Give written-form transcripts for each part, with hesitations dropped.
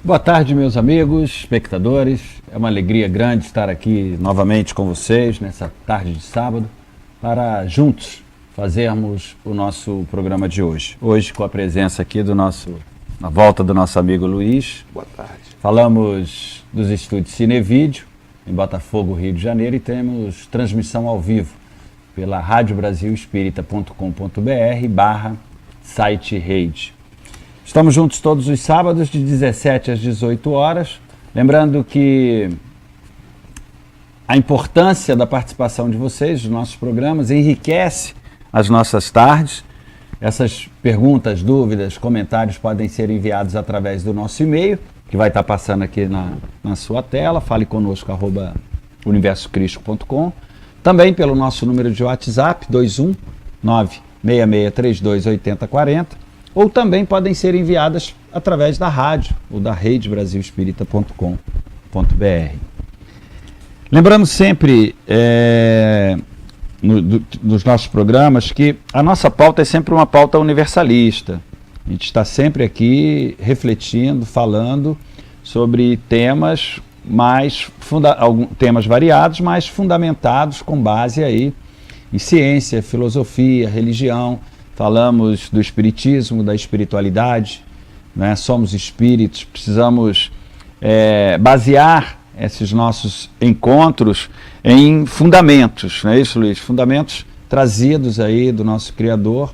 Boa tarde, meus amigos, espectadores. É uma alegria grande estar aqui novamente com vocês nessa tarde de sábado para juntos fazermos o nosso programa de hoje. Hoje com a presença aqui na volta do nosso amigo Luiz. Boa tarde. Falamos dos estúdios Cinevídeo em Botafogo, Rio de Janeiro, e temos transmissão ao vivo pela radiobrasilespírita.com.br/site rede. Estamos juntos todos os sábados de 17 às 18 horas. Lembrando que a importância da participação de vocês nos nossos programas enriquece as nossas tardes. Essas perguntas, dúvidas, comentários podem ser enviados através do nosso e-mail, que vai estar passando aqui na sua tela, faleconosco@universocrisco.com. Também pelo nosso número de WhatsApp, 21966328040. Ou também podem ser enviadas através da rádio ou da redebrasilespírita.com.br. Lembrando sempre nos nossos programas que a nossa pauta é sempre uma pauta universalista. A gente está sempre aqui refletindo, falando sobre temas temas variados, mas fundamentados com base aí em ciência, filosofia, religião. Falamos do espiritismo, da espiritualidade, né? Somos espíritos, precisamos basear esses nossos encontros em fundamentos, não é isso, Luiz? Fundamentos trazidos aí do nosso Criador,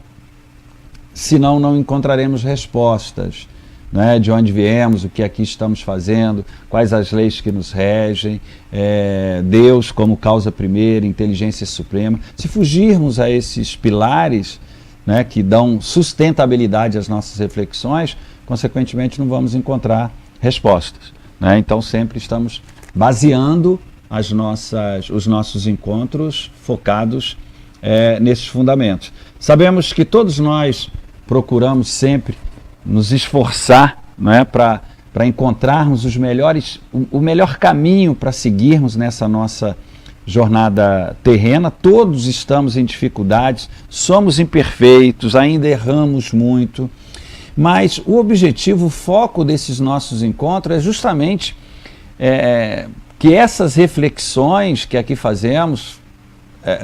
senão não encontraremos respostas, né? De onde viemos, o que aqui estamos fazendo, quais as leis que nos regem, Deus como causa primeira, inteligência suprema. Se fugirmos a esses pilares, né, que dão sustentabilidade às nossas reflexões, consequentemente não vamos encontrar respostas, né? Então sempre estamos baseando os nossos encontros focados nesses fundamentos. Sabemos que todos nós procuramos sempre nos esforçar, né, para encontrarmos o melhor caminho para seguirmos nessa nossa jornada terrena. Todos estamos em dificuldades, somos imperfeitos, ainda erramos muito, mas o objetivo, o foco desses nossos encontros é justamente que essas reflexões que aqui fazemos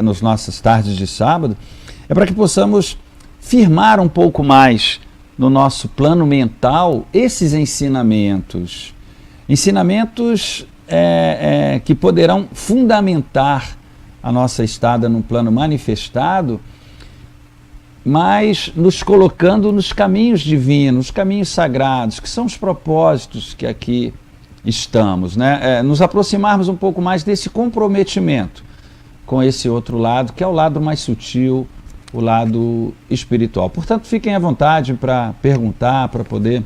nas nossas tardes de sábado, é para que possamos firmar um pouco mais no nosso plano mental esses ensinamentos que poderão fundamentar a nossa estada no plano manifestado, mas nos colocando nos caminhos divinos, nos caminhos sagrados, que são os propósitos que aqui estamos, né? Nos aproximarmos um pouco mais desse comprometimento com esse outro lado, que é o lado mais sutil, o lado espiritual. Portanto, fiquem à vontade para perguntar, para poder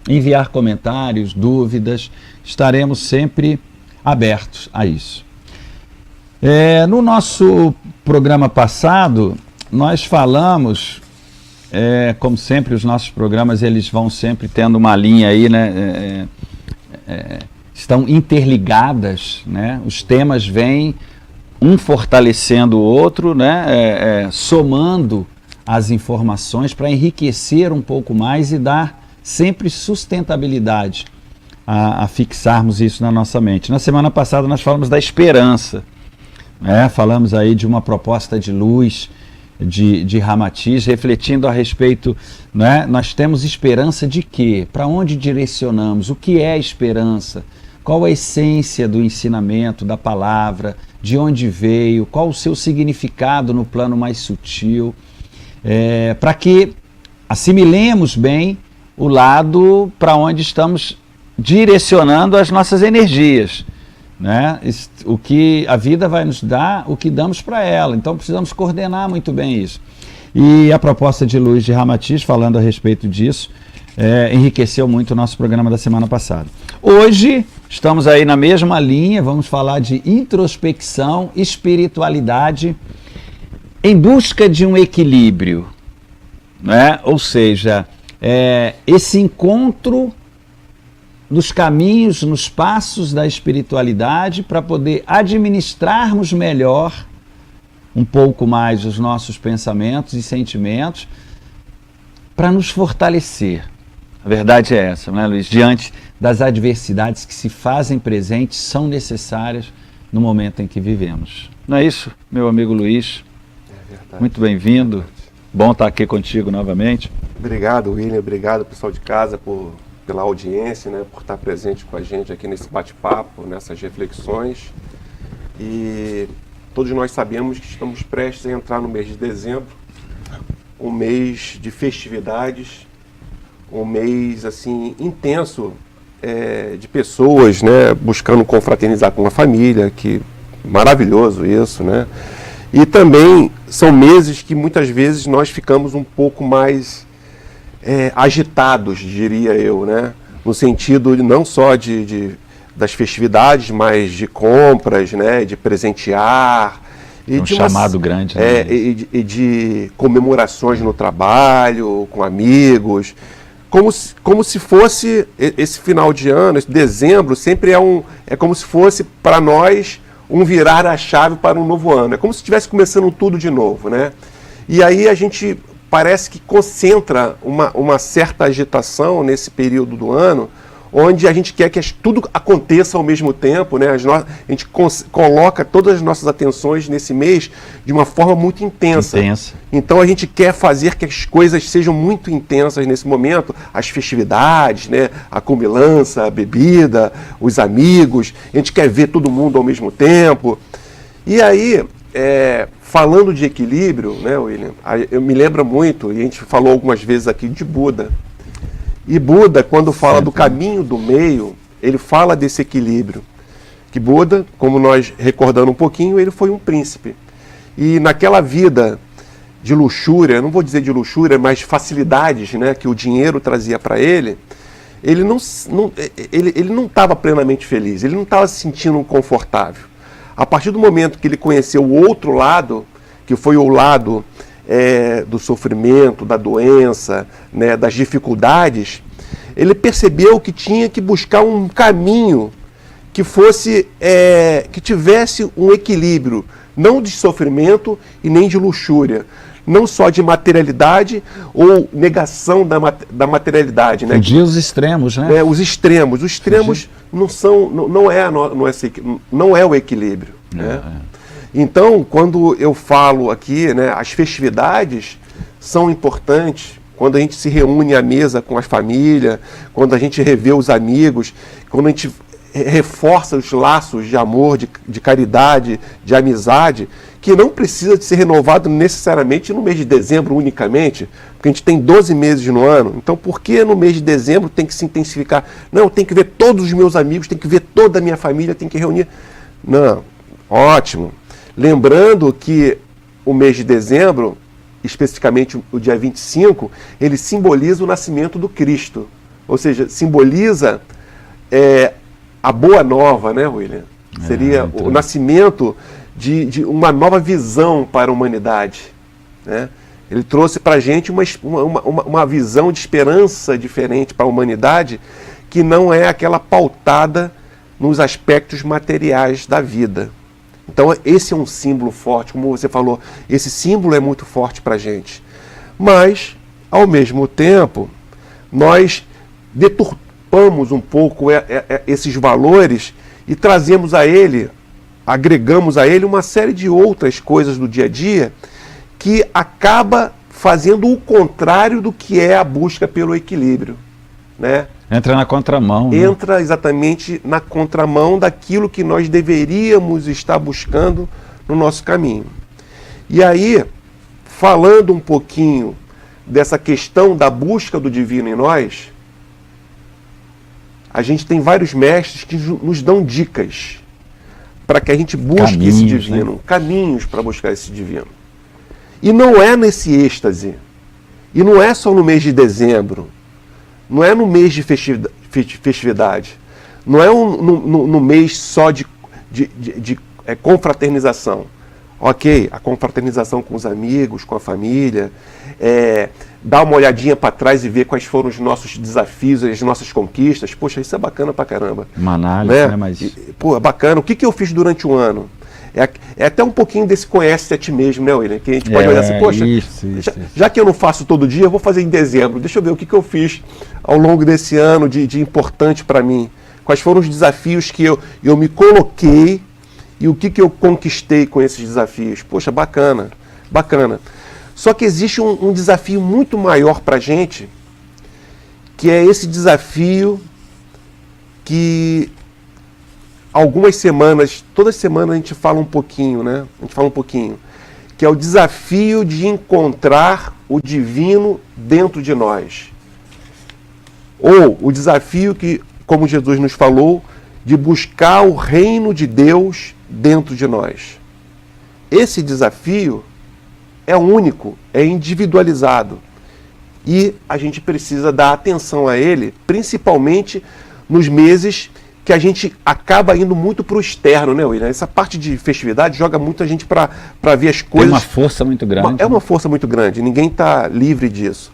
enviar comentários, dúvidas, estaremos sempre abertos a isso. No nosso programa passado, nós falamos, como sempre, os nossos programas eles vão sempre tendo uma linha aí, né? Estão interligadas, né? Os temas vêm um fortalecendo o outro, né? Somando as informações para enriquecer um pouco mais e dar sempre sustentabilidade a fixarmos isso na nossa mente. Na semana passada nós falamos da esperança, né? Falamos aí de uma proposta de luz de Ramatiz, refletindo a respeito, né? Nós temos esperança de quê? Para onde direcionamos? O que é esperança? Qual a essência do ensinamento, da palavra? De onde veio? Qual o seu significado no plano mais sutil? Para que assimilemos bem o lado para onde estamos direcionando as nossas energias, né? O que a vida vai nos dar, o que damos para ela. Então precisamos coordenar muito bem isso. E a proposta de luz de Ramatiz, falando a respeito disso, enriqueceu muito o nosso programa da semana passada. Hoje estamos aí na mesma linha, vamos falar de introspecção, espiritualidade, em busca de um equilíbrio, né? Ou seja, esse encontro dos caminhos, nos passos da espiritualidade, para poder administrarmos melhor um pouco mais os nossos pensamentos e sentimentos, para nos fortalecer. A verdade é essa, né, Luiz? Diante das adversidades que se fazem presentes, são necessárias no momento em que vivemos. Não é isso, meu amigo Luiz? É verdade. Muito bem-vindo. Bom estar aqui contigo novamente. Obrigado, William. Obrigado, pessoal de casa, pela audiência, né, por estar presente com a gente aqui nesse bate-papo, nessas reflexões. E todos nós sabemos que estamos prestes a entrar no mês de dezembro, um mês de festividades, um mês assim intenso de pessoas, né, buscando confraternizar com a família, que maravilhoso isso, né? E também são meses que muitas vezes nós ficamos um pouco mais agitados, diria eu, né? No sentido não só das festividades, mas de compras, né? De presentear. E um chamado grande. Né? E de comemorações no trabalho, com amigos. Como se fosse esse final de ano, esse dezembro, sempre é como se fosse para nós um virar a chave para um novo ano. É como se estivesse começando tudo de novo, né? E aí a gente parece que concentra uma certa agitação nesse período do ano, onde a gente quer que tudo aconteça ao mesmo tempo, né? A gente coloca todas as nossas atenções nesse mês de uma forma muito intensa. Então a gente quer fazer que as coisas sejam muito intensas nesse momento, as festividades, né? A comilança, a bebida, os amigos, a gente quer ver todo mundo ao mesmo tempo. E aí, falando de equilíbrio, né, William, eu me lembro muito, e a gente falou algumas vezes aqui de Buda. E Buda, quando fala do caminho do meio, ele fala desse equilíbrio. Que Buda, como nós recordando um pouquinho, ele foi um príncipe. E naquela vida de luxúria, não vou dizer de luxúria, mas facilidades, né, que o dinheiro trazia para ele, ele não estava plenamente feliz, ele não estava se sentindo confortável. A partir do momento que ele conheceu o outro lado, que foi o lado do sofrimento, da doença, né, das dificuldades, ele percebeu que tinha que buscar um caminho que fosse, que tivesse um equilíbrio, não de sofrimento e nem de luxúria, não só de materialidade ou negação da materialidade, né? Fugir os extremos, né? Os extremos não é o equilíbrio, né? Então, quando eu falo aqui, né, as festividades são importantes, quando a gente se reúne à mesa com a família, quando a gente revê os amigos, quando a gente reforça os laços de amor, de caridade, de amizade, que não precisa de ser renovado necessariamente no mês de dezembro unicamente, porque a gente tem 12 meses no ano, então por que no mês de dezembro tem que se intensificar? Não, tem que ver todos os meus amigos, tem que ver toda a minha família, tem que reunir. Não, ótimo. Lembrando que o mês de dezembro, especificamente o dia 25, ele simboliza o nascimento do Cristo. Ou seja, simboliza a boa nova, né, William? Seria o nascimento de uma nova visão para a humanidade, né? Ele trouxe para a gente uma visão de esperança diferente para a humanidade, que não é aquela pautada nos aspectos materiais da vida. Então esse é um símbolo forte, como você falou, esse símbolo é muito forte para a gente. Mas, ao mesmo tempo, nós deturpamos um pouco esses valores e trazemos a ele, agregamos a ele uma série de outras coisas do dia a dia que acaba fazendo o contrário do que é a busca pelo equilíbrio, né? Entra na contramão. Entra exatamente na contramão daquilo que nós deveríamos estar buscando no nosso caminho. E aí, falando um pouquinho dessa questão da busca do divino em nós, a gente tem vários mestres que nos dão dicas para que a gente busque esse divino, caminhos para buscar esse divino. E não é nesse êxtase, e não é só no mês de dezembro, não é no mês de festividade, não é no mês só de confraternização. Ok, a confraternização com os amigos, com a família, dar uma olhadinha para trás e ver quais foram os nossos desafios, as nossas conquistas. Poxa, isso é bacana pra caramba. Uma análise, né? Mas... Pô, é bacana. O que eu fiz durante o ano? É até um pouquinho desse conhece a ti mesmo, né, William? Que a gente pode olhar assim, poxa, já que eu não faço todo dia, eu vou fazer em dezembro. Deixa eu ver o que eu fiz ao longo desse ano de importante para mim. Quais foram os desafios que eu me coloquei e o que eu conquistei com esses desafios. Poxa, bacana, bacana. Só que existe um desafio muito maior para a gente, que é esse desafio que algumas semanas, toda semana a gente fala um pouquinho, né? A gente fala um pouquinho, que é o desafio de encontrar o divino dentro de nós. Ou o desafio que, como Jesus nos falou, de buscar o reino de Deus dentro de nós. Esse desafio é único, é individualizado. E a gente precisa dar atenção a ele, principalmente nos meses que a gente acaba indo muito para o externo, né, William? Essa parte de festividade joga muito a gente para ver as coisas. Tem uma força muito grande. É uma força muito grande, ninguém está livre disso.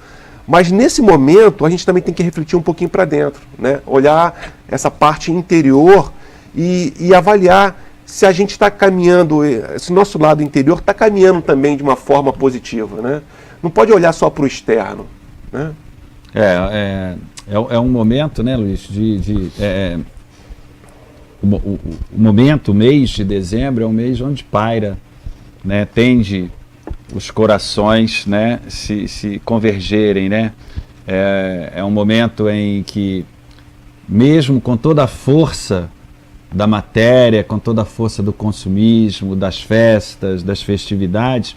Mas nesse momento a gente também tem que refletir um pouquinho para dentro, né? Olhar essa parte interior e avaliar se a gente está caminhando, se o nosso lado interior está caminhando também de uma forma positiva, né? Não pode olhar só para o externo, né? É um momento, né, Luiz, o momento, o mês de dezembro é um mês onde paira, né, tende os corações, né, se convergerem, né? É um momento em que, mesmo com toda a força da matéria, com toda a força do consumismo, das festas, das festividades,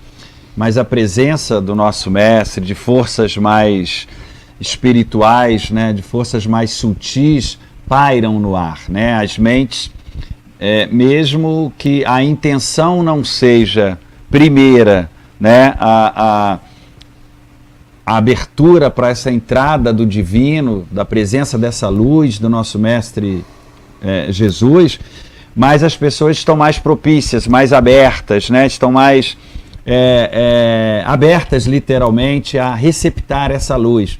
mas a presença do nosso mestre, de forças mais espirituais, né, de forças mais sutis, pairam no ar, né? As mentes, mesmo que a intenção não seja primeira, né, a abertura para essa entrada do divino, da presença dessa luz do nosso mestre Jesus, mas as pessoas estão mais propícias, mais abertas, né? Estão mais abertas literalmente a receptar essa luz.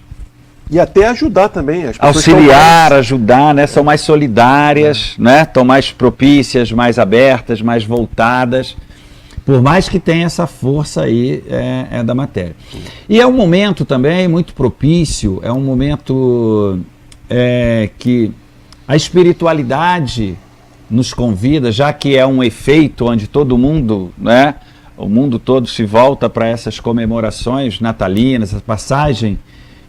E até ajudar também. As pessoas auxiliar, ajudar, né? São mais solidárias, né? Estão mais propícias, mais abertas, mais voltadas, por mais que tenha essa força aí da matéria. E é um momento também muito propício, é um momento que a espiritualidade nos convida, já que é um efeito onde todo mundo, né? O mundo todo se volta para essas comemorações natalinas, essa passagem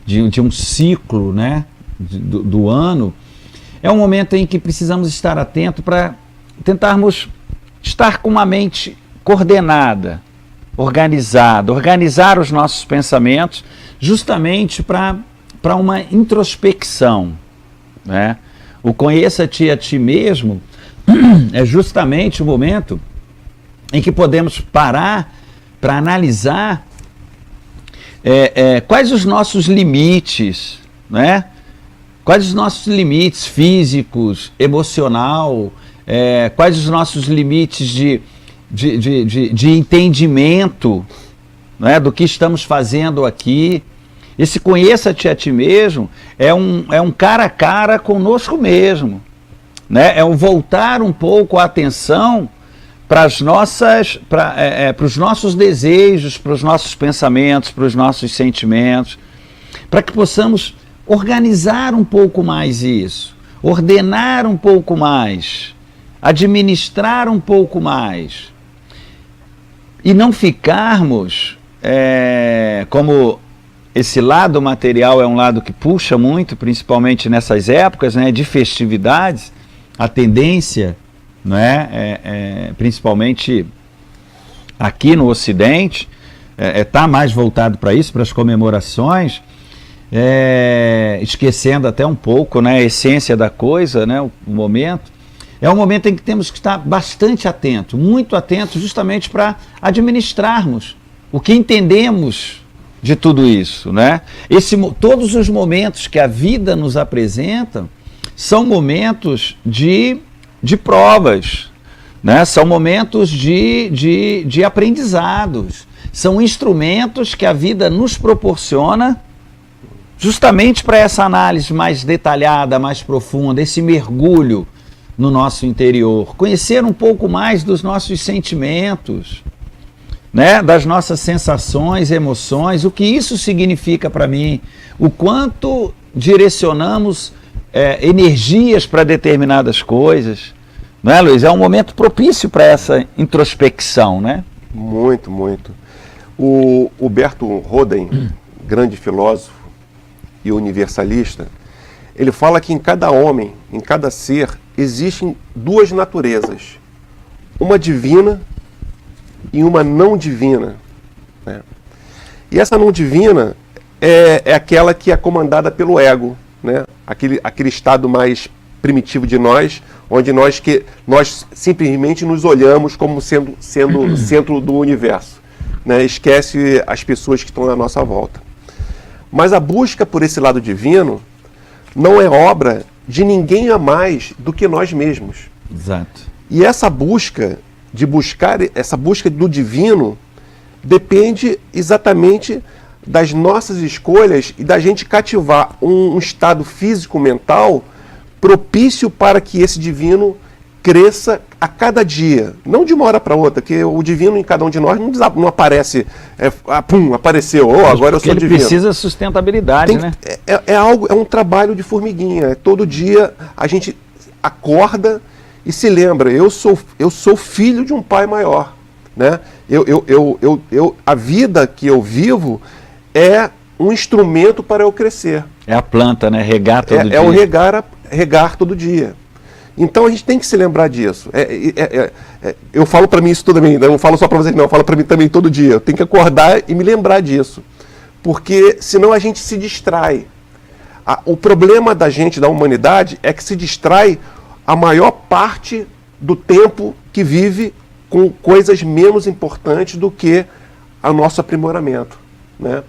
de um ciclo, né, do ano. É um momento em que precisamos estar atentos para tentarmos estar com uma mente coordenada, organizada, organizar os nossos pensamentos justamente para uma introspecção, né? O conheça-te a ti mesmo é justamente o momento em que podemos parar para analisar quais os nossos limites, né? Quais os nossos limites físicos, emocional, quais os nossos limites de entendimento, né, do que estamos fazendo aqui. Esse conheça-te a ti mesmo é um cara a cara conosco mesmo, né? É um voltar um pouco a atenção para os nossos desejos, para os nossos pensamentos, para os nossos sentimentos, para que possamos organizar um pouco mais isso, ordenar um pouco mais, administrar um pouco mais, e não ficarmos, como esse lado material é um lado que puxa muito, principalmente nessas épocas, né, de festividades, a tendência, não principalmente aqui no Ocidente, está mais voltado para isso, para as comemorações, esquecendo até um pouco, né, a essência da coisa, né, o momento. É um momento em que temos que estar bastante atentos, muito atentos, justamente para administrarmos o que entendemos de tudo isso, né? Todos os momentos que a vida nos apresenta são momentos de provas, né? São momentos de aprendizados, são instrumentos que a vida nos proporciona justamente para essa análise mais detalhada, mais profunda, esse mergulho no nosso interior, conhecer um pouco mais dos nossos sentimentos, né, das nossas sensações, emoções, o que isso significa para mim, o quanto direcionamos energias para determinadas coisas, não é, Luiz? É um momento propício para essa introspecção, né? Muito, muito. O Bertolt Roden, grande filósofo e universalista, ele fala que em cada homem, em cada ser, existem duas naturezas, uma divina e uma não divina, né? E essa não divina é aquela que é comandada pelo ego, né? Aquele estado mais primitivo de nós, onde nós simplesmente nos olhamos como sendo o centro do universo, né? Esquece as pessoas que estão à nossa volta. Mas a busca por esse lado divino não é obra de ninguém a mais do que nós mesmos. Exato. E essa busca do divino depende exatamente das nossas escolhas e da gente cativar um estado físico-mental propício para que esse divino cresça a cada dia, não de uma hora para outra, porque o divino em cada um de nós não aparece, apareceu, agora eu sou divino. Ele precisa de sustentabilidade, né? É um trabalho de formiguinha, todo dia a gente acorda e se lembra, eu sou filho de um pai maior, né? A vida que eu vivo é um instrumento para eu crescer. É a planta, né? Regar todo dia. É o regar todo dia. Então a gente tem que se lembrar disso. Eu falo para mim isso também, não falo só para vocês não, eu falo para mim também todo dia. Eu tenho que acordar e me lembrar disso. Porque senão a gente se distrai. O problema da gente, da humanidade, é que se distrai a maior parte do tempo que vive com coisas menos importantes do que o nosso aprimoramento, né?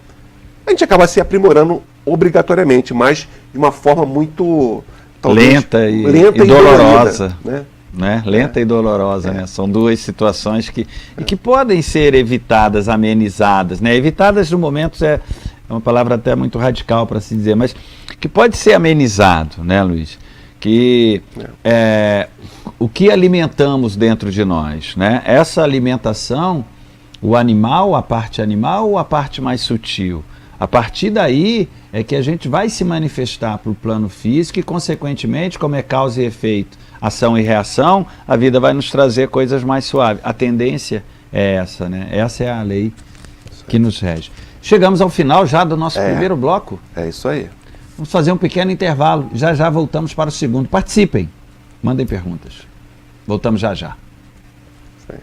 A gente acaba se aprimorando obrigatoriamente, mas de uma forma muito... lenta e dolorosa, dolorida, né? Lenta e dolorosa, né? São duas situações que podem ser evitadas, amenizadas, né? Evitadas no momento é uma palavra até muito radical para se dizer, mas que pode ser amenizado, né, Luiz? Que o que alimentamos dentro de nós, né? Essa alimentação, o animal, a parte animal ou a parte mais sutil? A partir daí é que a gente vai se manifestar para o plano físico e, consequentemente, como é causa e efeito, ação e reação, a vida vai nos trazer coisas mais suaves. A tendência é essa, né? Essa é a lei que nos rege. Chegamos ao final já do nosso primeiro bloco. É isso aí. Vamos fazer um pequeno intervalo. Já já voltamos para o segundo. Participem. Mandem perguntas. Voltamos já já. Isso aí.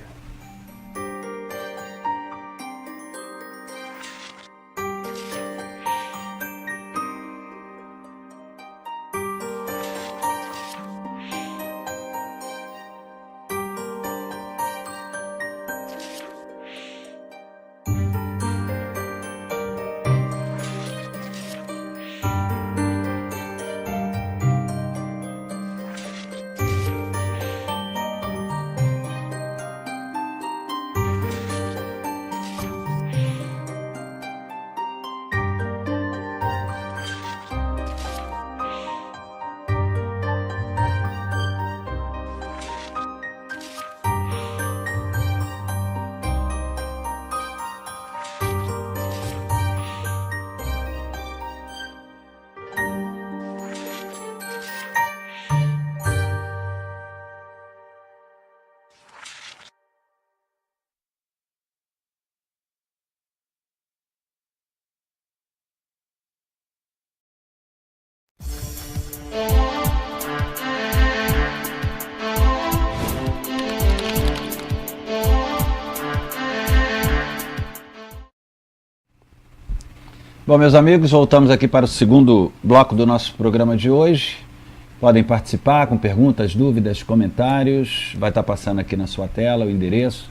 Bom, meus amigos, voltamos aqui para o segundo bloco do nosso programa de hoje. Podem participar com perguntas, dúvidas, comentários. Vai estar passando aqui na sua tela o endereço.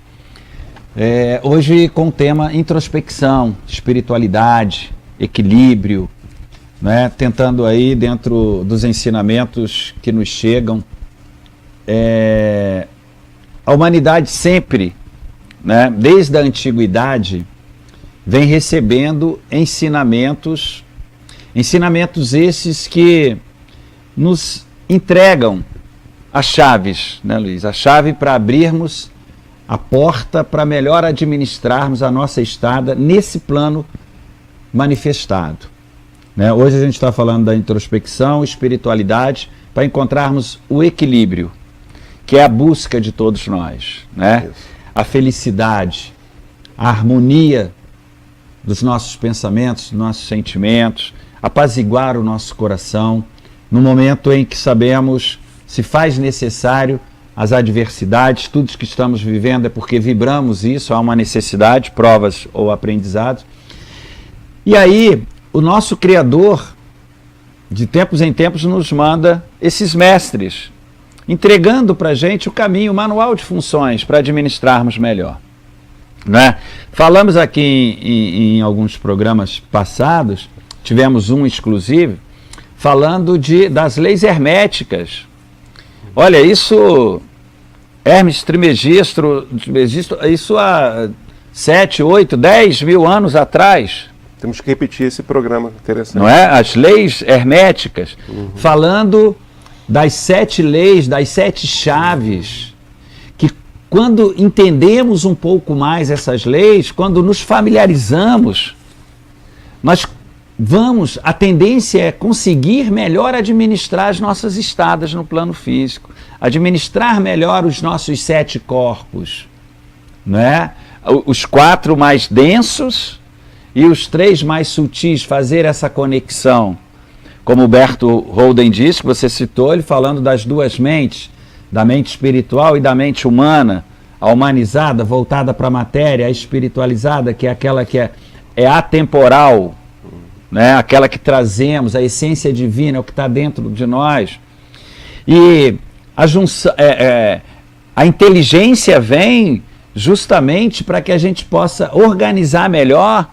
Hoje com o tema introspecção, espiritualidade, equilíbrio, né? Tentando aí dentro dos ensinamentos que nos chegam. A humanidade sempre, né, desde a antiguidade, vem recebendo ensinamentos esses que nos entregam as chaves, né, Luiz? A chave para abrirmos a porta para melhor administrarmos a nossa estada nesse plano manifestado. Né? Hoje a gente está falando da introspecção, espiritualidade, para encontrarmos o equilíbrio, que é a busca de todos nós. Né? A felicidade, a harmonia dos nossos pensamentos, dos nossos sentimentos, apaziguar o nosso coração, no momento em que sabemos, se faz necessário, as adversidades, tudo que estamos vivendo é porque vibramos isso, há uma necessidade, provas ou aprendizados. E aí, o nosso Criador, de tempos em tempos, nos manda esses mestres, entregando para a gente o caminho, o manual de funções para administrarmos melhor. Né? Falamos aqui em alguns programas passados, tivemos um exclusivo, falando das leis herméticas. Olha, isso, Hermes Trismegisto, isso há 7, 8, 10 mil anos atrás. Temos que repetir esse programa, interessante. Não é? As leis herméticas, falando das 7 leis, das 7 chaves, que quando entendemos um pouco mais essas leis, quando nos familiarizamos, nós a tendência é conseguir melhor administrar as nossas estadas no plano físico, administrar melhor os nossos 7 corpos, né? Os 4 mais densos e os 3 mais sutis, fazer essa conexão. Como o Berto Holden disse, que você citou, ele falando das 2 mentes, da mente espiritual e da mente humana, a humanizada, voltada para a matéria, a espiritualizada, que é aquela que é atemporal, né? Aquela que trazemos, a essência divina, é o que está dentro de nós. E a inteligência vem justamente para que a gente possa organizar melhor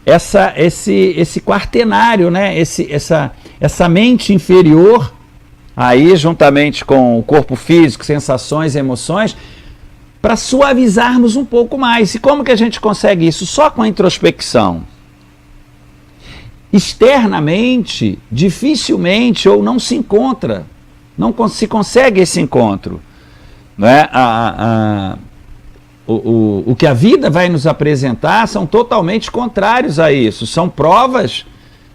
esse quaternário, né? essa mente inferior, aí juntamente com o corpo físico, sensações, emoções, para suavizarmos um pouco mais. E como que a gente consegue isso? Só com a introspecção. Externamente, dificilmente ou não se encontra, não se consegue esse encontro. Não é? O que a vida vai nos apresentar são totalmente contrários a isso, são provas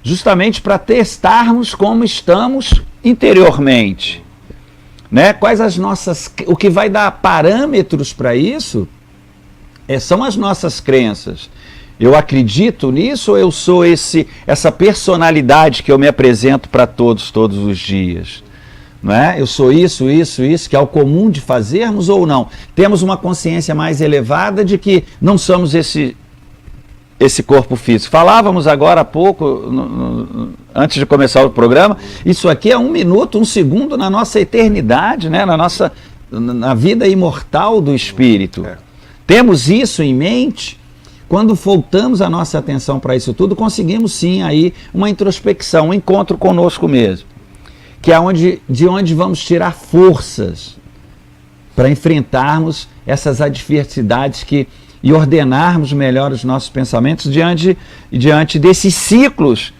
justamente para testarmos como estamos interiormente. Né? Quais o que vai dar parâmetros para isso são as nossas crenças. Eu acredito nisso ou eu sou essa personalidade que eu me apresento para todos os dias? Não é? Eu sou isso, que é o comum de fazermos ou não? Temos uma consciência mais elevada de que não somos esse corpo físico. Falávamos agora há pouco, antes de começar o programa, isso aqui é 1 minuto, 1 segundo na nossa eternidade, né? Na vida imortal do espírito. Temos isso em mente. Quando voltamos a nossa atenção para isso tudo, conseguimos sim aí uma introspecção, um encontro conosco mesmo, que é de onde vamos tirar forças para enfrentarmos essas adversidades e ordenarmos melhor os nossos pensamentos diante desses ciclos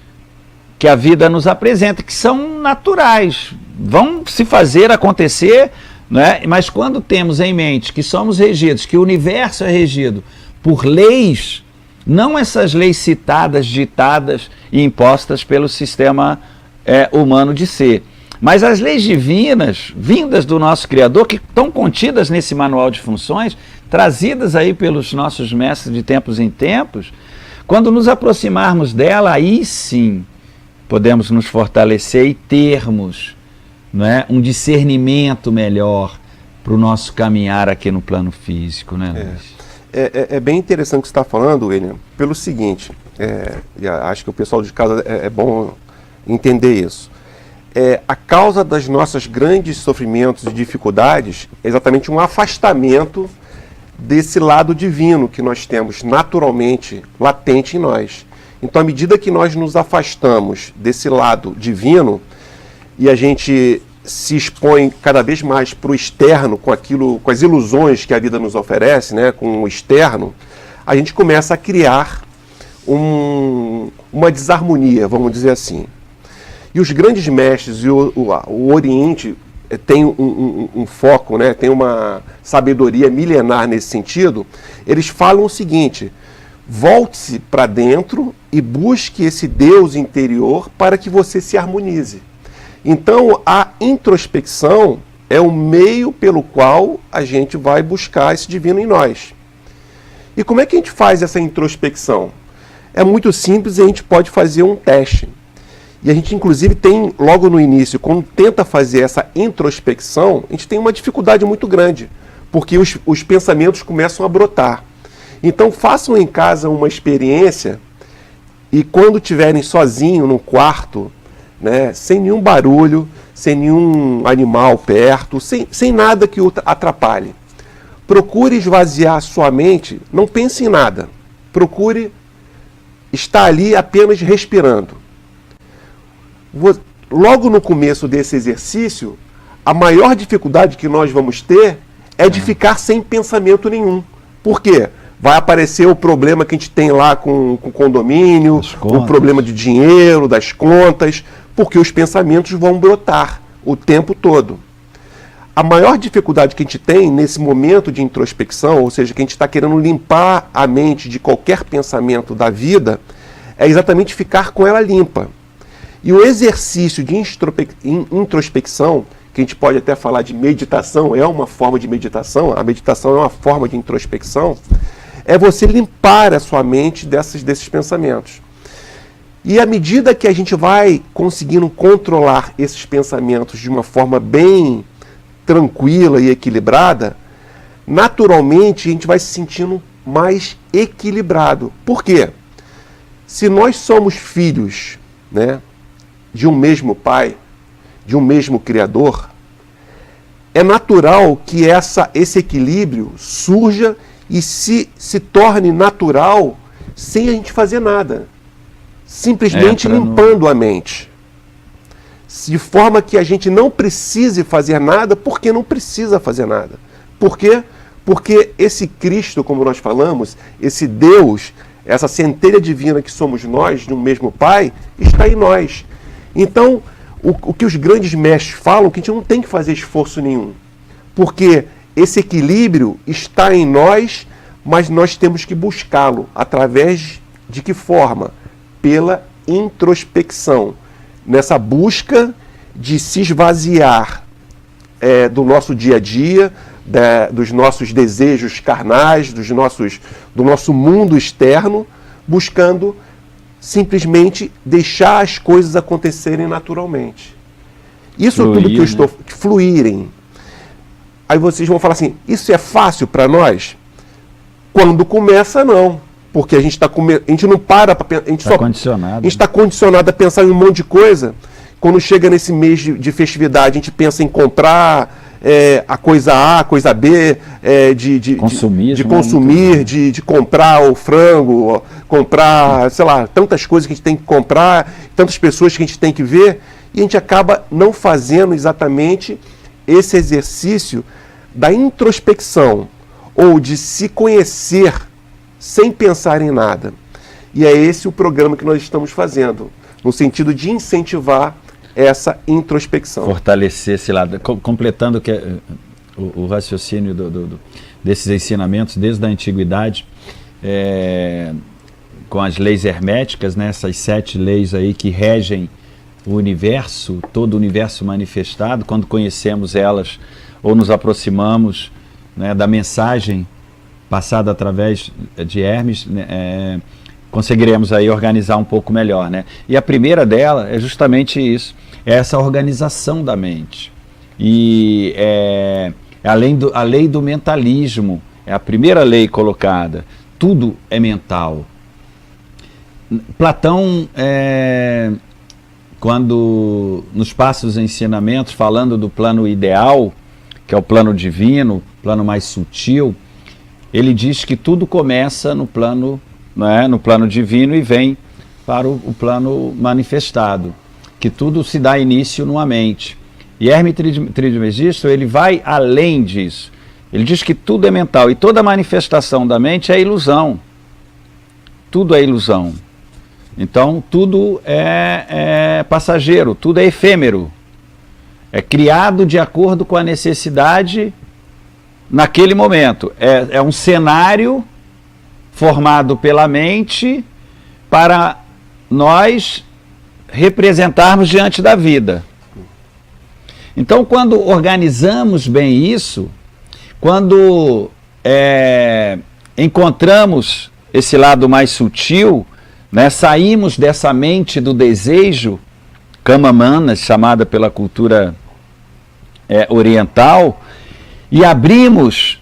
que a vida nos apresenta, que são naturais, vão se fazer acontecer, né? Mas quando temos em mente que somos regidos, que o universo é regido por leis, não essas leis citadas, ditadas e impostas pelo sistema humano de ser, mas as leis divinas, vindas do nosso Criador, que estão contidas nesse manual de funções, trazidas aí pelos nossos mestres de tempos em tempos. Quando nos aproximarmos dela, aí sim podemos nos fortalecer e termos, não é, um discernimento melhor para o nosso caminhar aqui no plano físico, né, Luiz? É bem interessante o que você está falando, William, pelo seguinte, e acho que o pessoal de casa é bom entender isso. A causa das nossos grandes sofrimentos e dificuldades é exatamente um afastamento desse lado divino que nós temos naturalmente latente em nós. Então, à medida que nós nos afastamos desse lado divino e a gente se expõe cada vez mais para o externo, com as ilusões que a vida nos oferece, né, com o externo, a gente começa a criar uma desarmonia, vamos dizer assim. E os grandes mestres e o Oriente tem um foco, né, tem uma sabedoria milenar nesse sentido, eles falam o seguinte: volte-se para dentro e busque esse Deus interior para que você se harmonize. Então, a introspecção é o meio pelo qual a gente vai buscar esse divino em nós. E como é que a gente faz essa introspecção? É muito simples, a gente pode fazer um teste. E a gente, inclusive, tem, logo no início, quando tenta fazer essa introspecção, a gente tem uma dificuldade muito grande, porque os pensamentos começam a brotar. Então, façam em casa uma experiência e, quando estiverem sozinhos no quarto, né, sem nenhum barulho, sem nenhum animal perto, sem nada que o atrapalhe, procure esvaziar sua mente, não pense em nada. Procure estar ali apenas respirando. Logo no começo desse exercício, a maior dificuldade que nós vamos ter é de ficar sem pensamento nenhum. Por quê? Vai aparecer o problema que a gente tem lá com o condomínio, o problema de dinheiro, das contas, porque os pensamentos vão brotar o tempo todo. A maior dificuldade que a gente tem nesse momento de introspecção, ou seja, que a gente está querendo limpar a mente de qualquer pensamento da vida, é exatamente ficar com ela limpa. E o exercício de introspecção, que a gente pode até falar de meditação, é uma forma de meditação, a meditação é uma forma de introspecção, é você limpar a sua mente desses pensamentos. E à medida que a gente vai conseguindo controlar esses pensamentos de uma forma bem tranquila e equilibrada, naturalmente a gente vai se sentindo mais equilibrado. Por quê? Se nós somos filhos, né, de um mesmo pai, de um mesmo Criador, é natural que esse equilíbrio surja e se torne natural sem a gente fazer nada. Simplesmente limpando a mente. De forma que a gente não precise fazer nada, porque não precisa fazer nada. Por quê? Porque esse Cristo, como nós falamos, esse Deus, essa centelha divina que somos nós, de um mesmo Pai, está em nós. Então, o que os grandes mestres falam, que a gente não tem que fazer esforço nenhum. Porque esse equilíbrio está em nós, mas nós temos que buscá-lo. Através de que forma? Pela introspecção. Nessa busca de se esvaziar do nosso dia a dia, dos nossos desejos carnais, do nosso mundo externo, buscando simplesmente deixar as coisas acontecerem naturalmente. Isso tudo que eu estou... Fluírem. Aí vocês vão falar assim, isso é fácil para nós? Quando começa, não. Porque a gente não para para pensar. A gente está condicionado a pensar em um monte de coisa. Quando chega nesse mês de festividade, a gente pensa em comprar a coisa A, a coisa B, de consumir, de comprar o frango, comprar, sei lá, tantas coisas que a gente tem que comprar, tantas pessoas que a gente tem que ver, e a gente acaba não fazendo exatamente esse exercício da introspecção, ou de se conhecer sem pensar em nada. E é esse o programa que nós estamos fazendo, no sentido de incentivar essa introspecção. Fortalecer esse lado, completando que o raciocínio desses ensinamentos desde a antiguidade, com as leis herméticas, né, essas 7 leis aí que regem o universo, todo o universo manifestado. Quando conhecemos elas ou nos aproximamos, né, da mensagem passada através de Hermes, né, conseguiremos aí organizar um pouco melhor, né? E a primeira dela é justamente isso, é essa organização da mente. E a lei do mentalismo, é a primeira lei colocada. Tudo é mental. Platão, quando nos passa os ensinamentos, falando do plano ideal, que é o plano divino, plano mais sutil, ele diz que tudo começa no plano, no plano divino e vem para o plano manifestado, que tudo se dá início numa mente. E Hermes Trismegisto, ele vai além disso. Ele diz que tudo é mental e toda manifestação da mente é ilusão. Tudo é ilusão. Então, tudo é passageiro, tudo é efêmero. É criado de acordo com a necessidade naquele momento. É um cenário formado pela mente para nós representarmos diante da vida. Então, quando organizamos bem isso, quando encontramos esse lado mais sutil, né, saímos dessa mente do desejo, kama manas, chamada pela cultura oriental, e abrimos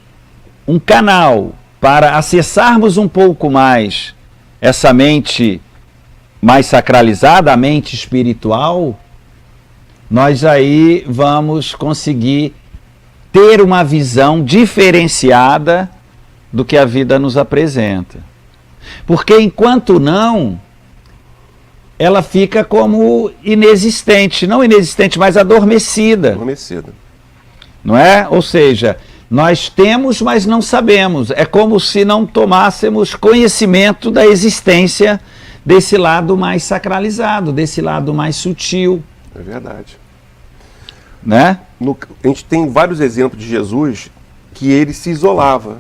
um canal para acessarmos um pouco mais essa mente mais sacralizada, a mente espiritual, nós aí vamos conseguir ter uma visão diferenciada do que a vida nos apresenta. Porque enquanto não, ela fica como inexistente, não inexistente, mas adormecida. Adormecida. Não é? Ou seja, nós temos, mas não sabemos. É como se não tomássemos conhecimento da existência desse lado mais sacralizado, desse lado mais sutil. É verdade. Né? A gente tem vários exemplos de Jesus que ele se isolava,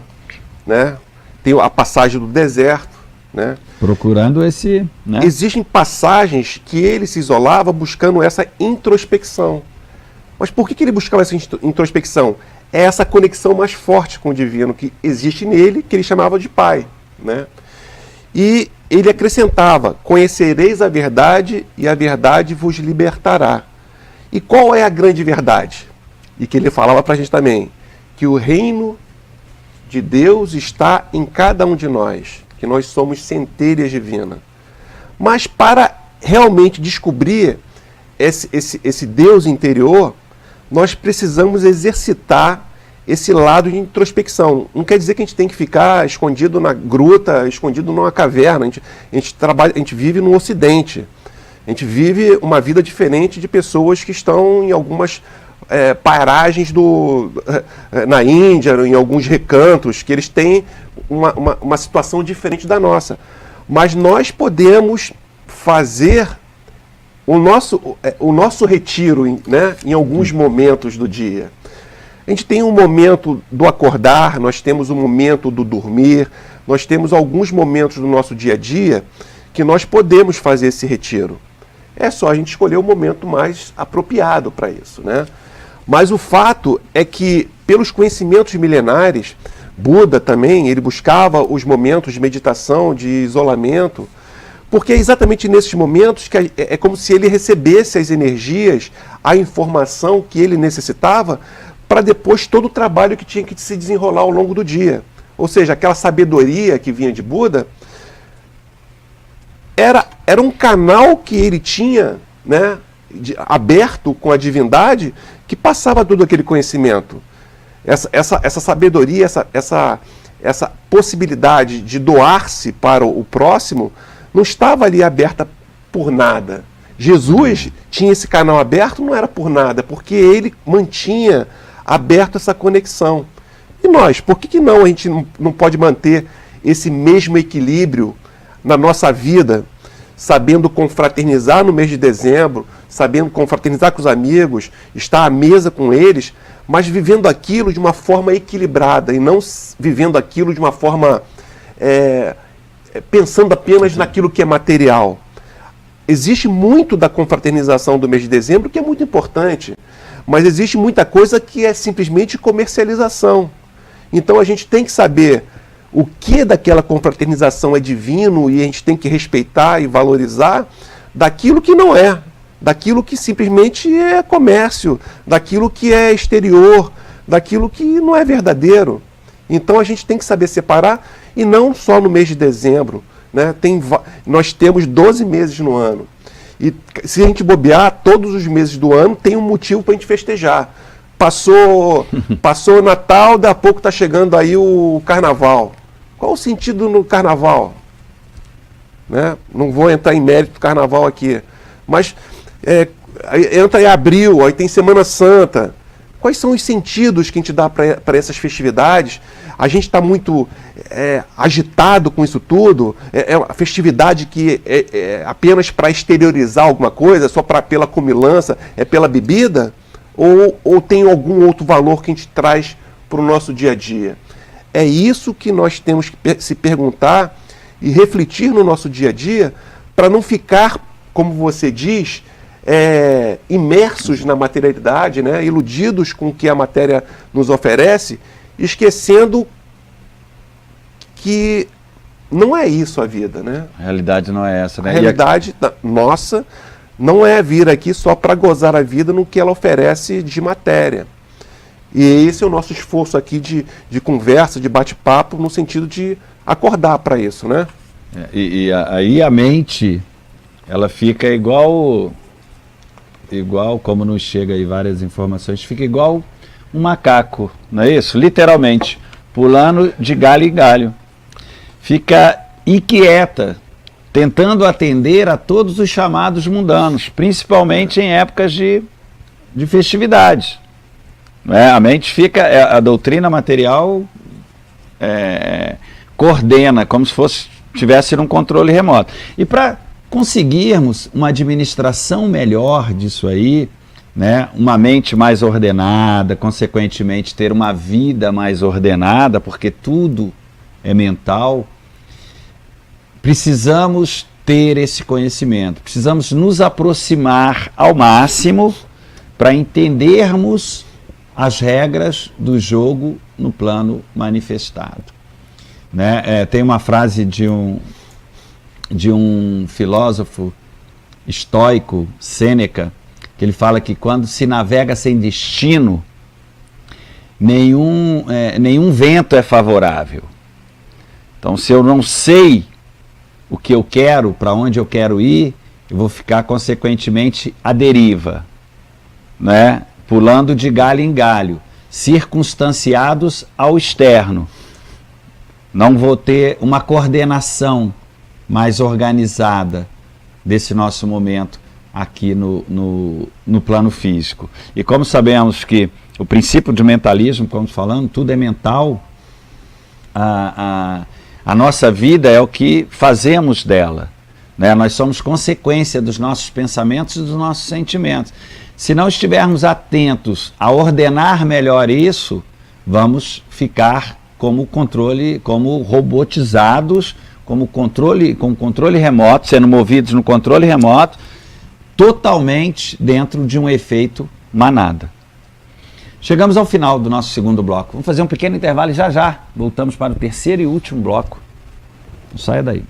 né? Tem a passagem do deserto, né? Procurando esse... Né? Existem passagens que ele se isolava buscando essa introspecção. Mas por que ele buscava essa introspecção? É essa conexão mais forte com o divino que existe nele, que ele chamava de Pai, né? E ele acrescentava: conhecereis a verdade e a verdade vos libertará. E qual é a grande verdade? E que ele falava para a gente também, que o reino de Deus está em cada um de nós, que nós somos centelhas divinas. Mas para realmente descobrir esse Deus interior, nós precisamos exercitar esse lado de introspecção. Não quer dizer que a gente tem que ficar escondido na gruta, escondido numa caverna. A gente vive no Ocidente. A gente vive uma vida diferente de pessoas que estão em algumas paragens na Índia, em alguns recantos, que eles têm uma situação diferente da nossa. Mas nós podemos fazer o nosso retiro, né, em alguns momentos do dia. A gente tem um momento do acordar, nós temos um momento do dormir, nós temos alguns momentos do nosso dia a dia que nós podemos fazer esse retiro. É só a gente escolher o momento mais apropriado para isso, né? Mas o fato é que, pelos conhecimentos milenares, Buda também, ele buscava os momentos de meditação, de isolamento, porque é exatamente nesses momentos que é como se ele recebesse as energias, a informação que ele necessitava para depois todo o trabalho que tinha que se desenrolar ao longo do dia. Ou seja, aquela sabedoria que vinha de Buda era um canal que ele tinha, né, aberto com a divindade, que passava todo aquele conhecimento. Essa sabedoria, essa possibilidade de doar-se para o próximo, não estava ali aberta por nada. Jesus tinha esse canal aberto, não era por nada, porque ele mantinha aberto essa conexão. E nós, por que não a gente não pode manter esse mesmo equilíbrio na nossa vida, sabendo confraternizar no mês de dezembro, sabendo confraternizar com os amigos, estar à mesa com eles, mas vivendo aquilo de uma forma equilibrada e não vivendo aquilo de uma forma pensando apenas naquilo que é material. Existe muito da confraternização do mês de dezembro que é muito importante, mas existe muita coisa que é simplesmente comercialização. Então a gente tem que saber o que daquela confraternização é divino e a gente tem que respeitar e valorizar daquilo que não é, daquilo que simplesmente é comércio, daquilo que é exterior, daquilo que não é verdadeiro. Então a gente tem que saber separar, e não só no mês de dezembro, né? Nós temos 12 meses no ano. E se a gente bobear, todos os meses do ano tem um motivo para a gente festejar. Passou o Natal, daqui a pouco está chegando aí o Carnaval. Qual o sentido no Carnaval? Né? Não vou entrar em mérito do Carnaval aqui. Mas entra em abril, aí tem Semana Santa. Quais são os sentidos que a gente dá para essas festividades? A gente está muito agitado com isso tudo? É uma festividade que é apenas para exteriorizar alguma coisa, só pela comilança, é pela bebida? ou tem algum outro valor que a gente traz para o nosso dia a dia? É isso que nós temos que se perguntar e refletir no nosso dia a dia para não ficar, como você diz, imersos na materialidade, né? Iludidos com o que a matéria nos oferece, esquecendo que não é isso a vida, né? A realidade não é essa, né? A realidade nossa não é vir aqui só para gozar a vida no que ela oferece de matéria. E esse é o nosso esforço aqui de conversa, de bate-papo, no sentido de acordar para isso, né? Aí a mente, ela fica igual como nos chega aí várias informações, fica igual um macaco, não é isso? Literalmente, pulando de galho em galho. Fica inquieta, tentando atender a todos os chamados mundanos, principalmente em épocas de festividades. A mente fica, a doutrina material coordena, como se tivesse num controle remoto. E para conseguirmos uma administração melhor disso aí, né, uma mente mais ordenada, consequentemente ter uma vida mais ordenada, porque tudo é mental, precisamos ter esse conhecimento, precisamos nos aproximar ao máximo para entendermos as regras do jogo no plano manifestado. Né? Tem uma frase de um filósofo estoico, Sêneca, que ele fala que quando se navega sem destino, nenhum vento é favorável. Então, se eu não sei o que eu quero, para onde eu quero ir, eu vou ficar, consequentemente, à deriva, né? Pulando de galho em galho, circunstanciados ao externo. Não vou ter uma coordenação mais organizada desse nosso momento aqui no plano físico. E como sabemos que o princípio de mentalismo, como falando, tudo é mental, a nossa vida é o que fazemos dela, né? Nós somos consequência dos nossos pensamentos e dos nossos sentimentos. Se não estivermos atentos a ordenar melhor isso, vamos ficar como robotizados, com controle remoto, sendo movidos no controle remoto, totalmente dentro de um efeito manada. Chegamos ao final do nosso segundo bloco. Vamos fazer um pequeno intervalo e já voltamos para o terceiro e último bloco. Não saia daí.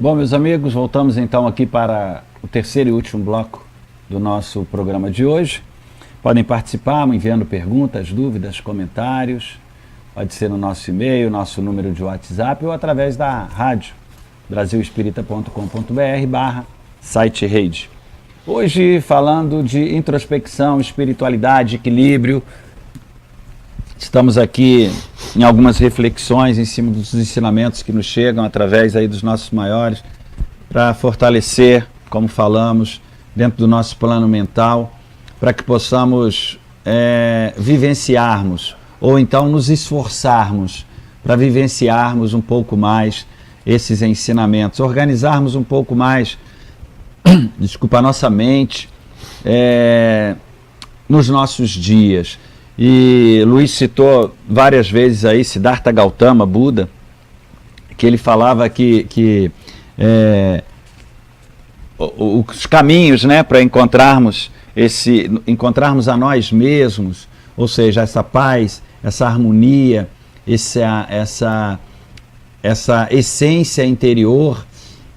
Bom, meus amigos, voltamos então aqui para o terceiro e último bloco do nosso programa de hoje. Podem participar enviando perguntas, dúvidas, comentários. Pode ser no nosso e-mail, nosso número de WhatsApp ou através da rádio brasilespírita.com.br/site rede. Hoje falando de introspecção, espiritualidade, equilíbrio. Estamos aqui em algumas reflexões em cima dos ensinamentos que nos chegam através aí dos nossos maiores, para fortalecer, como falamos, dentro do nosso plano mental, para que possamos vivenciarmos, ou então nos esforçarmos para vivenciarmos um pouco mais esses ensinamentos, organizarmos um pouco mais, a nossa mente nos nossos dias. E Luiz citou várias vezes aí Siddhartha Gautama, Buda, que ele falava que os caminhos, né, para encontrarmos a nós mesmos, ou seja, essa paz, essa harmonia, essa essência interior.